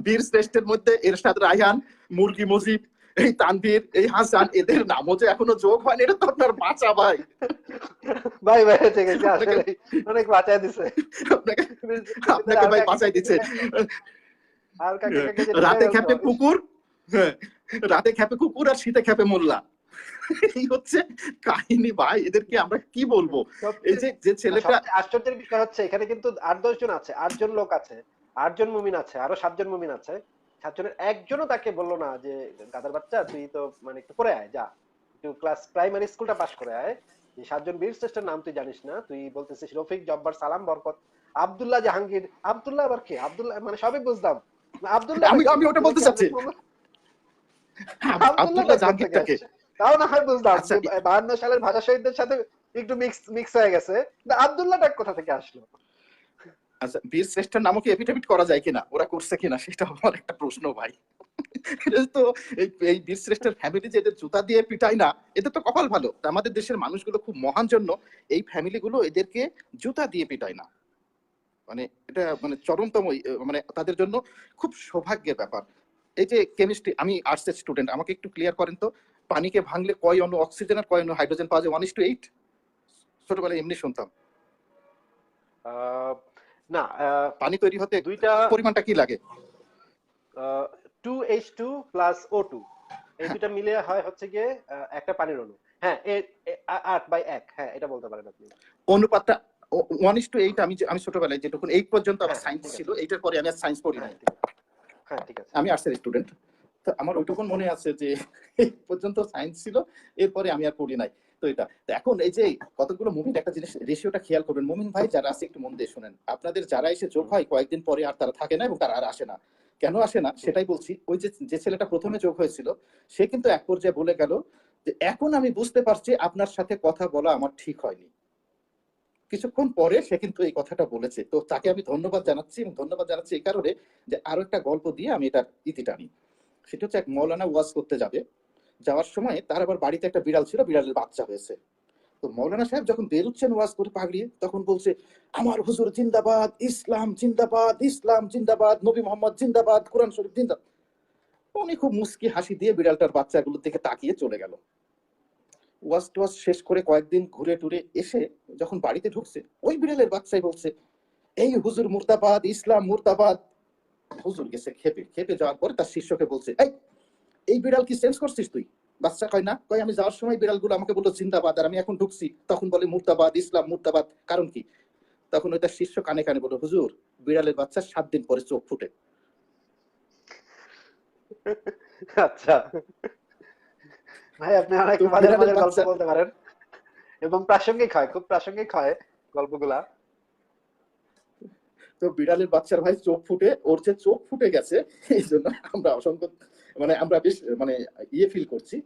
বীর শ্রেষ্ঠের মধ্যে এরশাদ রায়হান, মুরগি মুজিব, এই তানভীর, এই হাসান, এদের নামও যে এখনো যোগ হয়নি, এটা তো আপনার বাঁচা ভাই। ভাই ঠিক আছে, আসলে অনেক বাঁচায় দিছে আপনাকে ভাই বাঁচাই দিচ্ছে। আর কাকে রাতে খেপে কুকুর, রাতে খেপে কুকুর আর শীতে খেপে মোল্লা, এই হচ্ছে কাহিনী ভাই। এদেরকে আমরা কি বলবো? এই যে ছেলেটা, আশ্চর্যের বিষয় হচ্ছে এখানে কিন্তু 8-10 জন আছে, 8 জন লোক আছে, 8 জন মুমিন আছে, আরো 7 জন মুমিন আছে, 7 জনের একজনও তাকে বললো না যে গাদার বাচ্চা তুই তো মানে একটু পড়ে আয়, যা একটু ক্লাস প্রাইমারি স্কুলটা পাস করে আয়, যে 7 জন বীর শ্রেষ্ঠের নাম তুই জানিস না, তুই বলতেছিস রফিক, জব্বার, সালাম, বরকত, আব্দুল্লাহ, জাহাঙ্গীর। আব্দুল্লাহ আবার কে? আব্দুল্লাহ মানে সবই বুঝলাম, আব্দুল্লাহ আমি ওটা বলতে চাচ্ছি, আব্দুল্লাহ জাহাঙ্গীরটাকে তাও না হয় বুঝলাম 52 সালের ভাষা শহীদদের সাথে একটু মিক্স হয়ে গেছে, আব্দুল্লাহটা কোথা থেকে আসলো? আচ্ছা, বীর শ্রেষ্ঠের নামও কি এফিডেভিট করা যায় কিনা, ওরা করছে কিনা, সেটা আমার একটা প্রশ্ন ভাই। তো এই বীর শ্রেষ্ঠের ফ্যামিলি যে এদের জুতা দিয়ে পিটায় না, এদের তো কপাল ভালো, আমাদের দেশের মানুষগুলো খুব মহান জন্য এই ফ্যামিলি গুলো এদেরকে জুতা দিয়ে পিটায় না, মানে এটা মানে চরমতম, মানে তাদের জন্য খুব সৌভাগ্যের ব্যাপার। এই যে কেমিস্ট্রি, আমি আর্টসের স্টুডেন্ট, আমাকে একটু ক্লিয়ার করেন তো, পানিকে ভাঙলে কয় অণু অক্সিজেন আর কয় অণু হাইড্রোজেন পাওয়া যায়? 1:8। ছোটবেলায় এমনি শুনতাম। না, পানি তৈরি হতে দুইটা পরিমাণটা কি লাগে? 2H2 প্লাস O2, এই দুটো মিলে হয় হচ্ছে গিয়ে একটা পানির অণু। হ্যাঁ, 8/1, হ্যাঁ এটা বলতে পারেন আপনি। অনুপাতটা 1:8। আমি ছোটবেলায় যেটুকু 8 পর্যন্ত আমার সায়েন্স ছিল, এইটার পরে আমি আর সায়েন্স পড়ি নাই। হ্যাঁ ঠিক আছে, আমি আর্টসের স্টুডেন্ট, তো আমার ওইটুকু মনে আছে যে এই পর্যন্ত সায়েন্স ছিল, এরপরে আমি আর পড়ি নাই। তো এটা এখন এই যে কতগুলো মুমিন, একটা জিনিস রেশিওটা খেয়াল করবেন, মুমিন ভাই যারা আছে একটু মন দিয়ে শুনেন, আপনাদের যারা এসে যোগ হয় কয়েকদিন পরে আর তারা থাকে না এবং তারা আর আসে না। কেন আসে না সেটাই বলছি। ওই যে ছেলেটা প্রথমে যোগ হয়েছিল, সে কিন্তু এক পর্যায়ে বলে গেল যে এখন আমি বুঝতে পারছি আপনার সাথে কথা বলা আমার ঠিক হয়নি। কিছুক্ষণ পরে সে কিন্তু এই কথাটা বলেছে। তো তাকে আমি ধন্যবাদ জানাচ্ছি, এবং ধন্যবাদ জানাচ্ছি এই কারণে যে আরো একটা গল্প দিয়ে আমি এটার ইতি টানি। সেটা হচ্ছে এক মৌলানা ওয়াজ করতে যাওয়ার সময় তার আবার বাড়িতে একটা বিড়াল ছিল, বিড়ালের বাচ্চা হয়েছে। তো মৌলানা সাহেব যখন বেরোচ্ছেন ওয়াজ করে পাগড়িয়ে, তখন বলছে আমার হুজুর জিন্দাবাদ, ইসলাম জিন্দাবাদ, ইসলাম জিন্দাবাদ, নবী মোহাম্মদ জিন্দাবাদ, কোরআন শরীফ জিন্দাবাদ। উনি খুব মুস্কি হাসি দিয়ে বিড়ালটার বাচ্চাগুলোর দিকে তাকিয়ে চলে গেল। ওয়াজ টোয়াজ শেষ করে কয়েকদিন ঘুরে টুরে এসে যখন বাড়িতে ঢুকছে, ওই বিড়ালের বাচ্চাই বলছে এই হুজুর মুর্দাবাদ, ইসলাম মুর্দাবাদ। হুজুর গেছে খেপে যাওয়ার পরে তার শিষ্যকে বলছে এই বিড়াল কি চেঞ্জ করছিস তুই? বাচ্চা কয় না, কয় আমি যাওয়ার সময় বিড়ালগুলো আমাকে বললো জিন্দাবাদ, আর আমি এখন ঢুকছি তখন বলে মুর্দাবাদ, ইসলাম মুর্দাবাদ, কারণ কি? তখন ওই তার শিষ্য কানে কানে বলল হুজুর বিড়ালের বাচ্চা 7 দিন পরে চোখ ফুটে। আচ্ছা ভাই, আপনি অনেক মজার গল্প বলতে পারেন এবং প্রাসঙ্গিক হয়, খুব প্রাসঙ্গিক হয় গল্পগুলা। তো বিড়ালের বাচ্চার ভাই চোখ ফুটে, ওর যে চোখ ফুটে গেছে এই জন্য আমরা অসংখ্য আমরা বেশ ফিল করছি,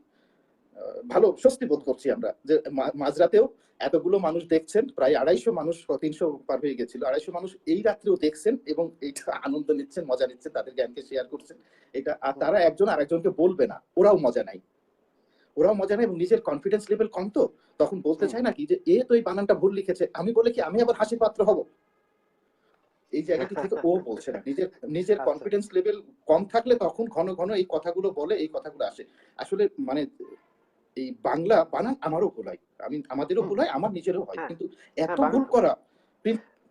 ভালো স্বস্তি বোধ করছি আমরা যে মাঝরাতেও এতগুলো মানুষ দেখছেন, প্রায় 250 মানুষ, 300 পার হয়ে গেছিল, 250 মানুষ এই রাত্রেও দেখছেন এবং এইটা আনন্দ নিচ্ছেন, মজা নিচ্ছেন, তাদের জ্ঞানকে শেয়ার করছেন। এটা আর তারা একজন আরেকজনকে বলবে না, ওরাও মজা নেয় এবং নিজের কনফিডেন্স লেভেল কম, তো তখন বলতে চায় নাকি যে এ তো এই বানানটা ভুল লিখেছে, আমি বলে কি আমি আবার হাসি পাত্র হব? এই জায়গাটি থেকে ও বলছে না, নিজের কনফিডেন্স লেভেল কম থাকলে তখন ঘন ঘন এই কথাগুলো বলে, এই কথাগুলো আসে। আসলে মানে এই বাংলা বানান আমারও ভুল হয়, আমাদেরও ভুল হয়, আমার নিজেরও হয়, কিন্তু এত ভুল করা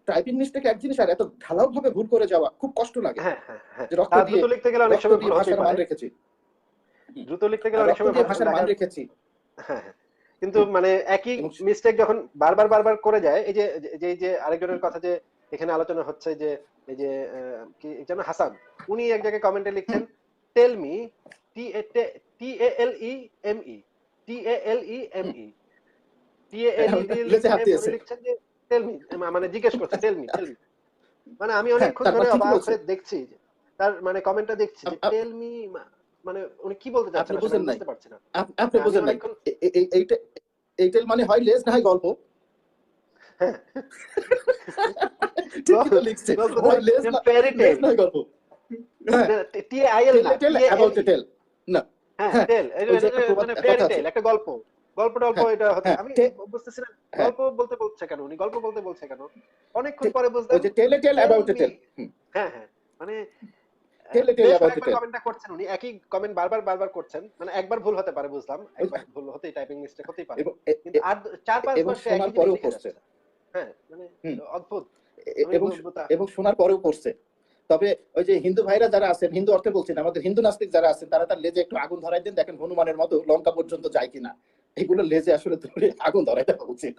টাইপিং মিস্টেক এক জিনিস, আর এত ঢালাও ভাবে ভুল করে যাওয়া খুব কষ্ট লাগে। হ্যাঁ হ্যাঁ হ্যাঁ, যে রক্ত আর দিয়ে দ্রুত লিখতে গেলে অনেক সময় ভুল হতেই ভাষার মান পারে, রেখেছি, দ্রুত লিখতে গেলে আর অনেক রক্ত সময় দিয়ে ভাষার মান লেখার রেখেছি। হ্যাঁ হ্যাঁ। কিন্তু মানে একই এবং মিস্টেক যখন বারবার বারবার করে যায়, এই যে যে আরেকজনের কথা যে এখানে আলোচনা হচ্ছে, যে এই যে কি যেন হাসান, উনি এক জায়গায় কমেন্টে লিখছেন টেল মি, টি টি এ এল ই এম ই, টি এ এল ই এম ই, টি এ এল ই দিয়ে লেজে হাত লিখে উনি দিয়েছে। লিখছেন যে টেল মি, মানে জিজ্ঞেস করছে টেল মি টেল মি। মানে আমি হ্যাঁ, অনেকক্ষণ তারপর ধরে ঠিকই অবাক বলছে। হয়ে দেখছি যে তার মানে কমেন্টটা দেখছি যে টেল মি, মানে উনি কি বলতে আপনি চাচ্ছেন আসলে বুঝেন আমি নাই, বুঝতে পারছি না। আপনি আমি বুঝেন নাই। অনেকক্ষণ এইটা এইটার মানে হয় লেজ না হয় গল্প। হ্যাঁ ঠিকই তো লিখছে, গল্প হয় লেজ না, ফেয়ারি লেজ টেল, না হয় গল্প। হ্যাঁ, টি এ আই এল না, টেল টি এ এল অ্যাবাউট এ ই, টেল। না, হ্যাঁ হ্যাঁ, টেল, ওই যে একটা প্রবাদ মানে ফেয়ারি কথা আছে। টেল, একটা গল্প, গল্প টল্প হ্যাঁ, এটা হতে হ্যাঁ, আমি বুঝতেছি না হ্যাঁ, গল্প বলতে বলছে কেন উনি, গল্প বলতে বলছে কেন। অনেকক্ষণ পরে ওই বুঝলাম যে টেল টেল অ্যাবাউট এ মি। টেল। হ্যাঁ হ্যাঁ, মানে টেল বেশ অ্যাবাউট এ কয়েকবার টেল। কমেন্টটা করছেন উনি, একই কমেন্ট বারবার বারবার করছেন, মানে একবার ভুল হতে পারে বুঝলাম, একবার ভুল হতেই টাইপিং মিস্টেক হতেই পারে, এবং কিন্তু আর 4-5 এবং বার সে শোনার একই জিনিস পরেও লিখে করছে। যাচ্ছে। হ্যাঁ মানে হুম, অদ্ভুত। আমি এবং এবং শোনার পরেও করছে। তবে ওই যে হিন্দু ভাইরা যারা আছেন, হিন্দু অর্থে বলছেন, আমাদের হিন্দু নাস্তিক যারা আছেন, তারা তার লেজে একটু আগুন ধরাই দেন, দেখেন হনুমানের মতো লঙ্কা পর্যন্ত যায় কিনা। এগুলো লেজে আসলে ধরে আগুন ধরাই দেওয়া উচিত।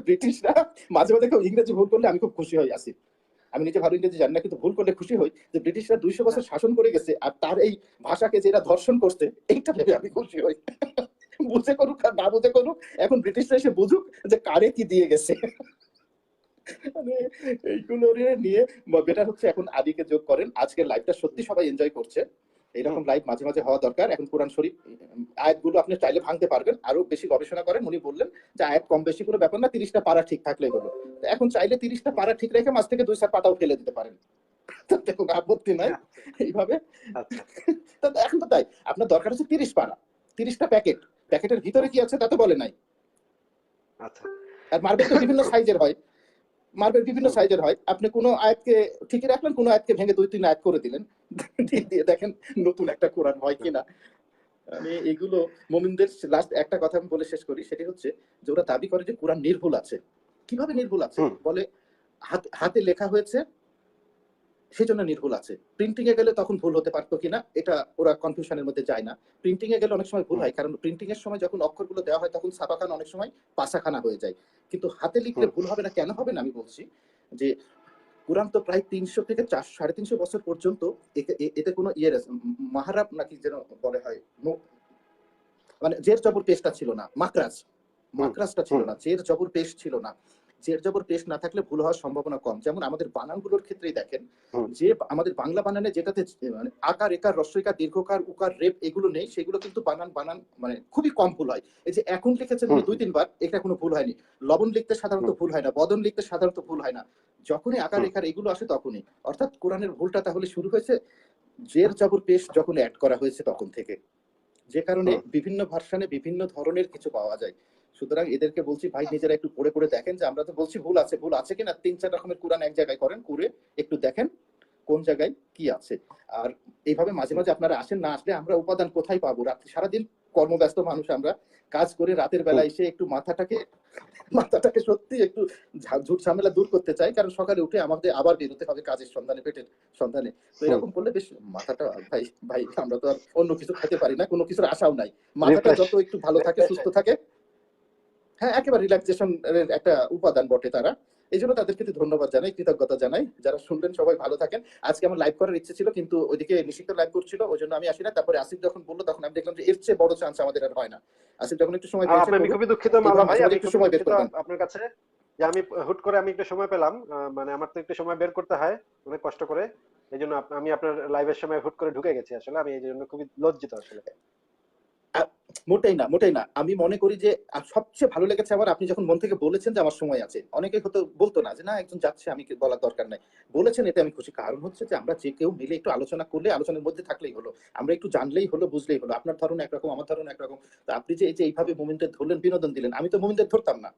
ব্রিটিশরা মাঝে মাঝে কেউ ইংরেজি ভুল করলে আমি খুব খুশি হই। আসি, আমি নিজে ভালো ইংরেজি জানি না, কিন্তু ভুল করলে খুশি হই যে ব্রিটিশরা 200 বছর শাসন করে গেছে, আর তার এই ভাষাকে যে এরা ধর্ষণ করছে, এইটা ভেবে আমি খুশি হই। বুঝে করুক আর না বুঝে করুক, এখন ব্রিটিশরা এসে বুঝুক যে কারে কি দিয়ে গেছে। মানে এইগুলো নিয়ে বেটার হচ্ছে এখন আদিকে যোগ করেন। আজকের লাইভটা সত্যি সবাই এনজয় করছে। এরকম লাইভ মাঝে মাঝে হওয়া দরকার। এখন কোরআন শরীফ আয়াতগুলো আপনি চাইলে ভাঙতে পারবেন, আরো বেশি গবেষণা করেন। উনি বললেন যে আয়াত কম বেশি কোনো ব্যাপার না, 30টা পারা ঠিক থাকলেই হলো। এখন চাইলে 30টা পারা ঠিক রেখে মাঝ থেকে 2-4 পাতাও ফেলে দিতে পারেন, তাতে কোনো আপত্তি নাই। এইভাবে আচ্ছা এখন তো তাই, আপনার দরকার হচ্ছে 30 পারা, 30টা প্যাকেট, প্যাকেটের ভিতরে কি আছে তা তো বলে নাই। আচ্ছা আর মার্বেল তো বিভিন্ন সাইজের হয়, মার্বেল বিভিন্ন সাইজের হয়। আপনি কোনো আয়াতকে ঠিকই রাখলেন, কোনো আয়াতকে ভেঙে 2-3 আয়াত করে দিলেন, দিয়ে দেখেন নতুন একটা কোরআন হয় কিনা। আমি এগুলো মুমিনদের লাস্ট একটা কথা আমি বলে শেষ করি, সেটি হচ্ছে যে ওরা দাবি করে যে কোরআন নির্ভুল আছে। কিভাবে নির্ভুল আছে? বলে হাতে লেখা হয়েছে সেজন্য নির্ভুল আছে। প্রিন্টিং এ গেলে তখন ভুল হতে পারতো কিনা এটা ওরা কনফিউশনের মধ্যে যায় না। প্রিন্টিং এ গেলে অনেক সময় ভুল হয়, কারণ প্রিন্টিং এর সময় যখন অক্ষরগুলো দেওয়া হয় তখন ছাপাখানা অনেক সময় পাসাখানা হয়ে যায়। কিন্তু হাতে লিখলে ভুল হবে না, কেন হবে না আমি বলছি যে কোরআন তো প্রায় 300 থেকে 400-350 বছর পর্যন্ত এতে কোনো মাহারাব নাকি যেন বলে হয়, মানে জের জবর পেশটা ছিল না, মাকরাজটা ছিল না, জের জবর পেশ ছিল না। জের জবর পেশ না থাকলে ভুল হওয়ার সম্ভাবনা কম। যেমন আমাদের বানানগুলোর ক্ষেত্রেই দেখেন, যে আমাদের বাংলা বানানে যেটাতে মানে আকার, একার, রস্বইকার, দীর্ঘকার, উকার, রেপ এগুলো নেই, সেগুলো কিন্তু বানান মানে খুবই কম ভুল হয়। এই যে এখন লিখেছেন 2-3 বার, এটা কোনো ভুল হয়নি। লবণ লিখতে সাধারণত ভুল হয় না, বদন লিখতে সাধারণত ভুল হয় না। যখনই আকার, রেখার এগুলো আসে তখনই। অর্থাৎ কোরআনের ভুলটা তাহলে শুরু হয়েছে জের জবর পেশ যখন অ্যাড করা হয়েছে তখন থেকে, যে কারণে বিভিন্ন ভার্সনে বিভিন্ন ধরনের কিছু পাওয়া যায়। সুতরাং এদেরকে বলছি ভাই নিজেরা একটু পড়ে পড়ে দেখেন, যে আমরা তো বলছি ভুল আছে কিনা, 3-4 রকমের কোরআন এক জায়গায় করেন, করে একটু দেখেন কোন জায়গায় কি আছে। আর এইভাবে মাঝে মাঝে আপনারা আসেন, না আসলে আমরা উপাদান কোথায় পাবো? রাত্রি সারাদিন কর্মব্যস্ত মানুষ আমরা, কাজ করে রাতের বেলা এসে একটু মাথাটাকে সত্যি একটু ঝুট ঝামেলা দূর করতে চাই, কারণ সকালে উঠে আমাদের আবার বেরোতে হবে কাজের সন্ধানে, পেটের সন্ধানে। তো এরকম করলে বেশ মাথাটা ভাই ভাই আমরা তো আর অন্য কিছু খেতে পারি না, কোনো কিছুর আশাও নাই। মাথাটা যত একটু ভালো থাকে, সুস্থ থাকে, হ্যাঁ একেবারে রিল্যাক্সেশন একটা উপাদান বটে তারা। এই জন্য তাদেরকে ধন্যবাদ জানাই, কৃতজ্ঞতা জানাই। যারা শুনলেন সবাই ভালো থাকেন। আজকে আমার লাইভ করার ইচ্ছে ছিল, কিন্তু ওইদিকে নিষিদ্ধ লাইভ করছিল, ওই জন্য আমি আসি না। তারপরে আসিফ যখন বললো তখন আমি দেখলাম যে এর চেয়ে বড় চান্স আমাদের আর হয় না। আসিফ যখন একটু সময় পেয়েছে, আমি খুবই দুঃখিত মাওলা ভাই, আমি একটু খুবই সময় বের দুঃখিত করবেন। আপনার কাছে যে আমি হুট করে আমি একটু সময় পেলাম, মানে আমার তো একটু সময় বের করতে হয় অনেক কষ্ট করে, এই জন্য আমি আপনার লাইভের সময় হুট করে ঢুকে গেছি। আসলে আমি এই জন্য খুবই লজ্জিত আসলে। মোটেই না। আমি মনে করি যে সবচেয়ে ভালো লেগেছে আমার, আপনি যখন মন থেকে বলেছেন যে আমার সময় আছে। অনেকে হয়তো বলতো না যে না একজন যাচ্ছে, আমি বলার দরকার নাই, বলেছেন, এতে আমি খুশি। কারণ হচ্ছে যে আমরা যে কেউ মিলে একটু আলোচনা করলে, আলোচনার মধ্যে থাকলেই হলো, আমরা একটু জানলেই হলো, বুঝলেই হলো। আপনার ধারণা একরকম, আমার ধারণা একরকম। তো আপনি যে এই যে এইভাবে মুমিনদের ধরলেন, বিনোদন দিলেন, আমি তো মুমিনদের ধরতাম না,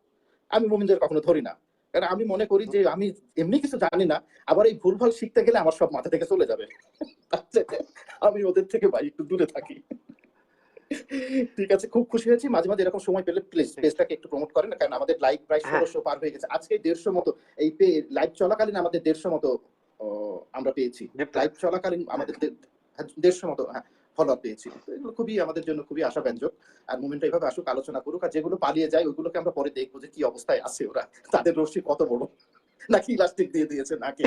আমি মুমিনদের কখনো ধরি না, কারণ আমি মনে করি যে আমি এমনি কিছু জানি না, আবার এই ভুলভাল শিখতে গেলে আমার সব মাথা থেকে চলে যাবে। তার চেয়ে আমি ওদের থেকে ভাই একটু দূরে থাকি। ঠিক আছে, খুব খুশি হয়েছি। মাঝে মাঝে এরকম সময় পেলে প্লিজ ঠিক আছে। পেজটাকে একটু প্রমোট করেন, কারণ আমাদের লাইভ প্রায় হ্যাঁ 1600 পার হয়ে গেছে। আজকে 150 মতো এই লাইভ চলাকালীন আমাদের 150 মতো আমরা পেয়েছি। যুক্ত লাইভ হয়েছে। চলাকালীন হ্যাঁ আমাদের 150 মতো ফলোয়ার পেয়েছি। তো এগুলো খুবই আমাদের জন্য খুবই আশাব্যঞ্জক। আর মুভমেন্টটা এভাবে আসুক, আলোচনা করুক, আর যেগুলো পালিয়ে যায় ওইগুলোকে আমরা পরে দেখবো যে কি অবস্থায় আছে ওরা, তাদের রশ্মি কত বড়, নাকি ইলাস্টিক দিয়ে দিয়েছে নাকে।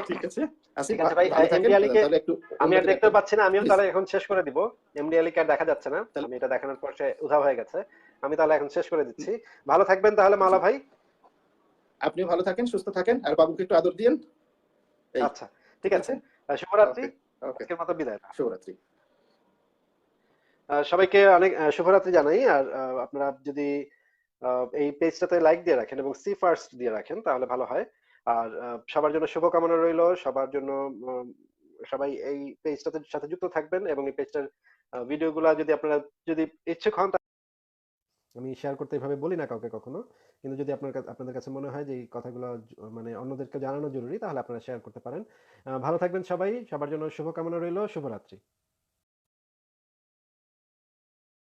ঠিক আছে, আসিফ ঠিক আছে ভাই, ভালো থাকেন। এমডি আলীকে তাহলে একটু আমি আর অন্যদিন দেখতে একটা পাচ্ছি না, আমিও প্লিজ। তাহলে এখন শেষ করে দিব। এমডি আলীকে আর দেখা যাচ্ছে না, তাহলে আমি এটা দেখানোর পর সে উধাও হয়ে গেছে। আমি তাহলে এখন শেষ করে দিচ্ছি। ভালো থাকবেন তাহলে জি, মাওলা ভাই। আপনিও ভালো থাকেন, সুস্থ থাকেন, আর বাবুকে একটু আদর দিয়েন। এই, আচ্ছা, ঠিক ঠিক আছে। আছে। শুভরাত্রি। ওকে, ওকে, আজকের মতো বিদায়। শুভরাত্রি। সবাইকে অনেক শুভরাত্রি জানাই। আর আপনারা যদি এই পেজটাতে লাইক দিয়ে রাখেন এবং সি ফার্স্ট দিয়ে রাখেন তাহলে ভালো হয়। আর সবার জন্য শুভকামনা রইলো, সবার জন্য উম, সবাই এই পেজটাতে সাথে যুক্ত থাকবেন এবং এই পেজটার ভিডিওগুলো যদি আপনারা যদি ইচ্ছুক হন, আমি শেয়ার করতে এভাবে বলি না কাউকে কখনো, কিন্তু যদি আপনাদের কাছে মনে হয় যে এই কথাগুলো মানে অন্যদেরকে জানানো জরুরি তাহলে আপনারা শেয়ার করতে পারেন। ভালো থাকবেন সবাই, সবার জন্য শুভকামনা রইলো, শুভরাত্রি।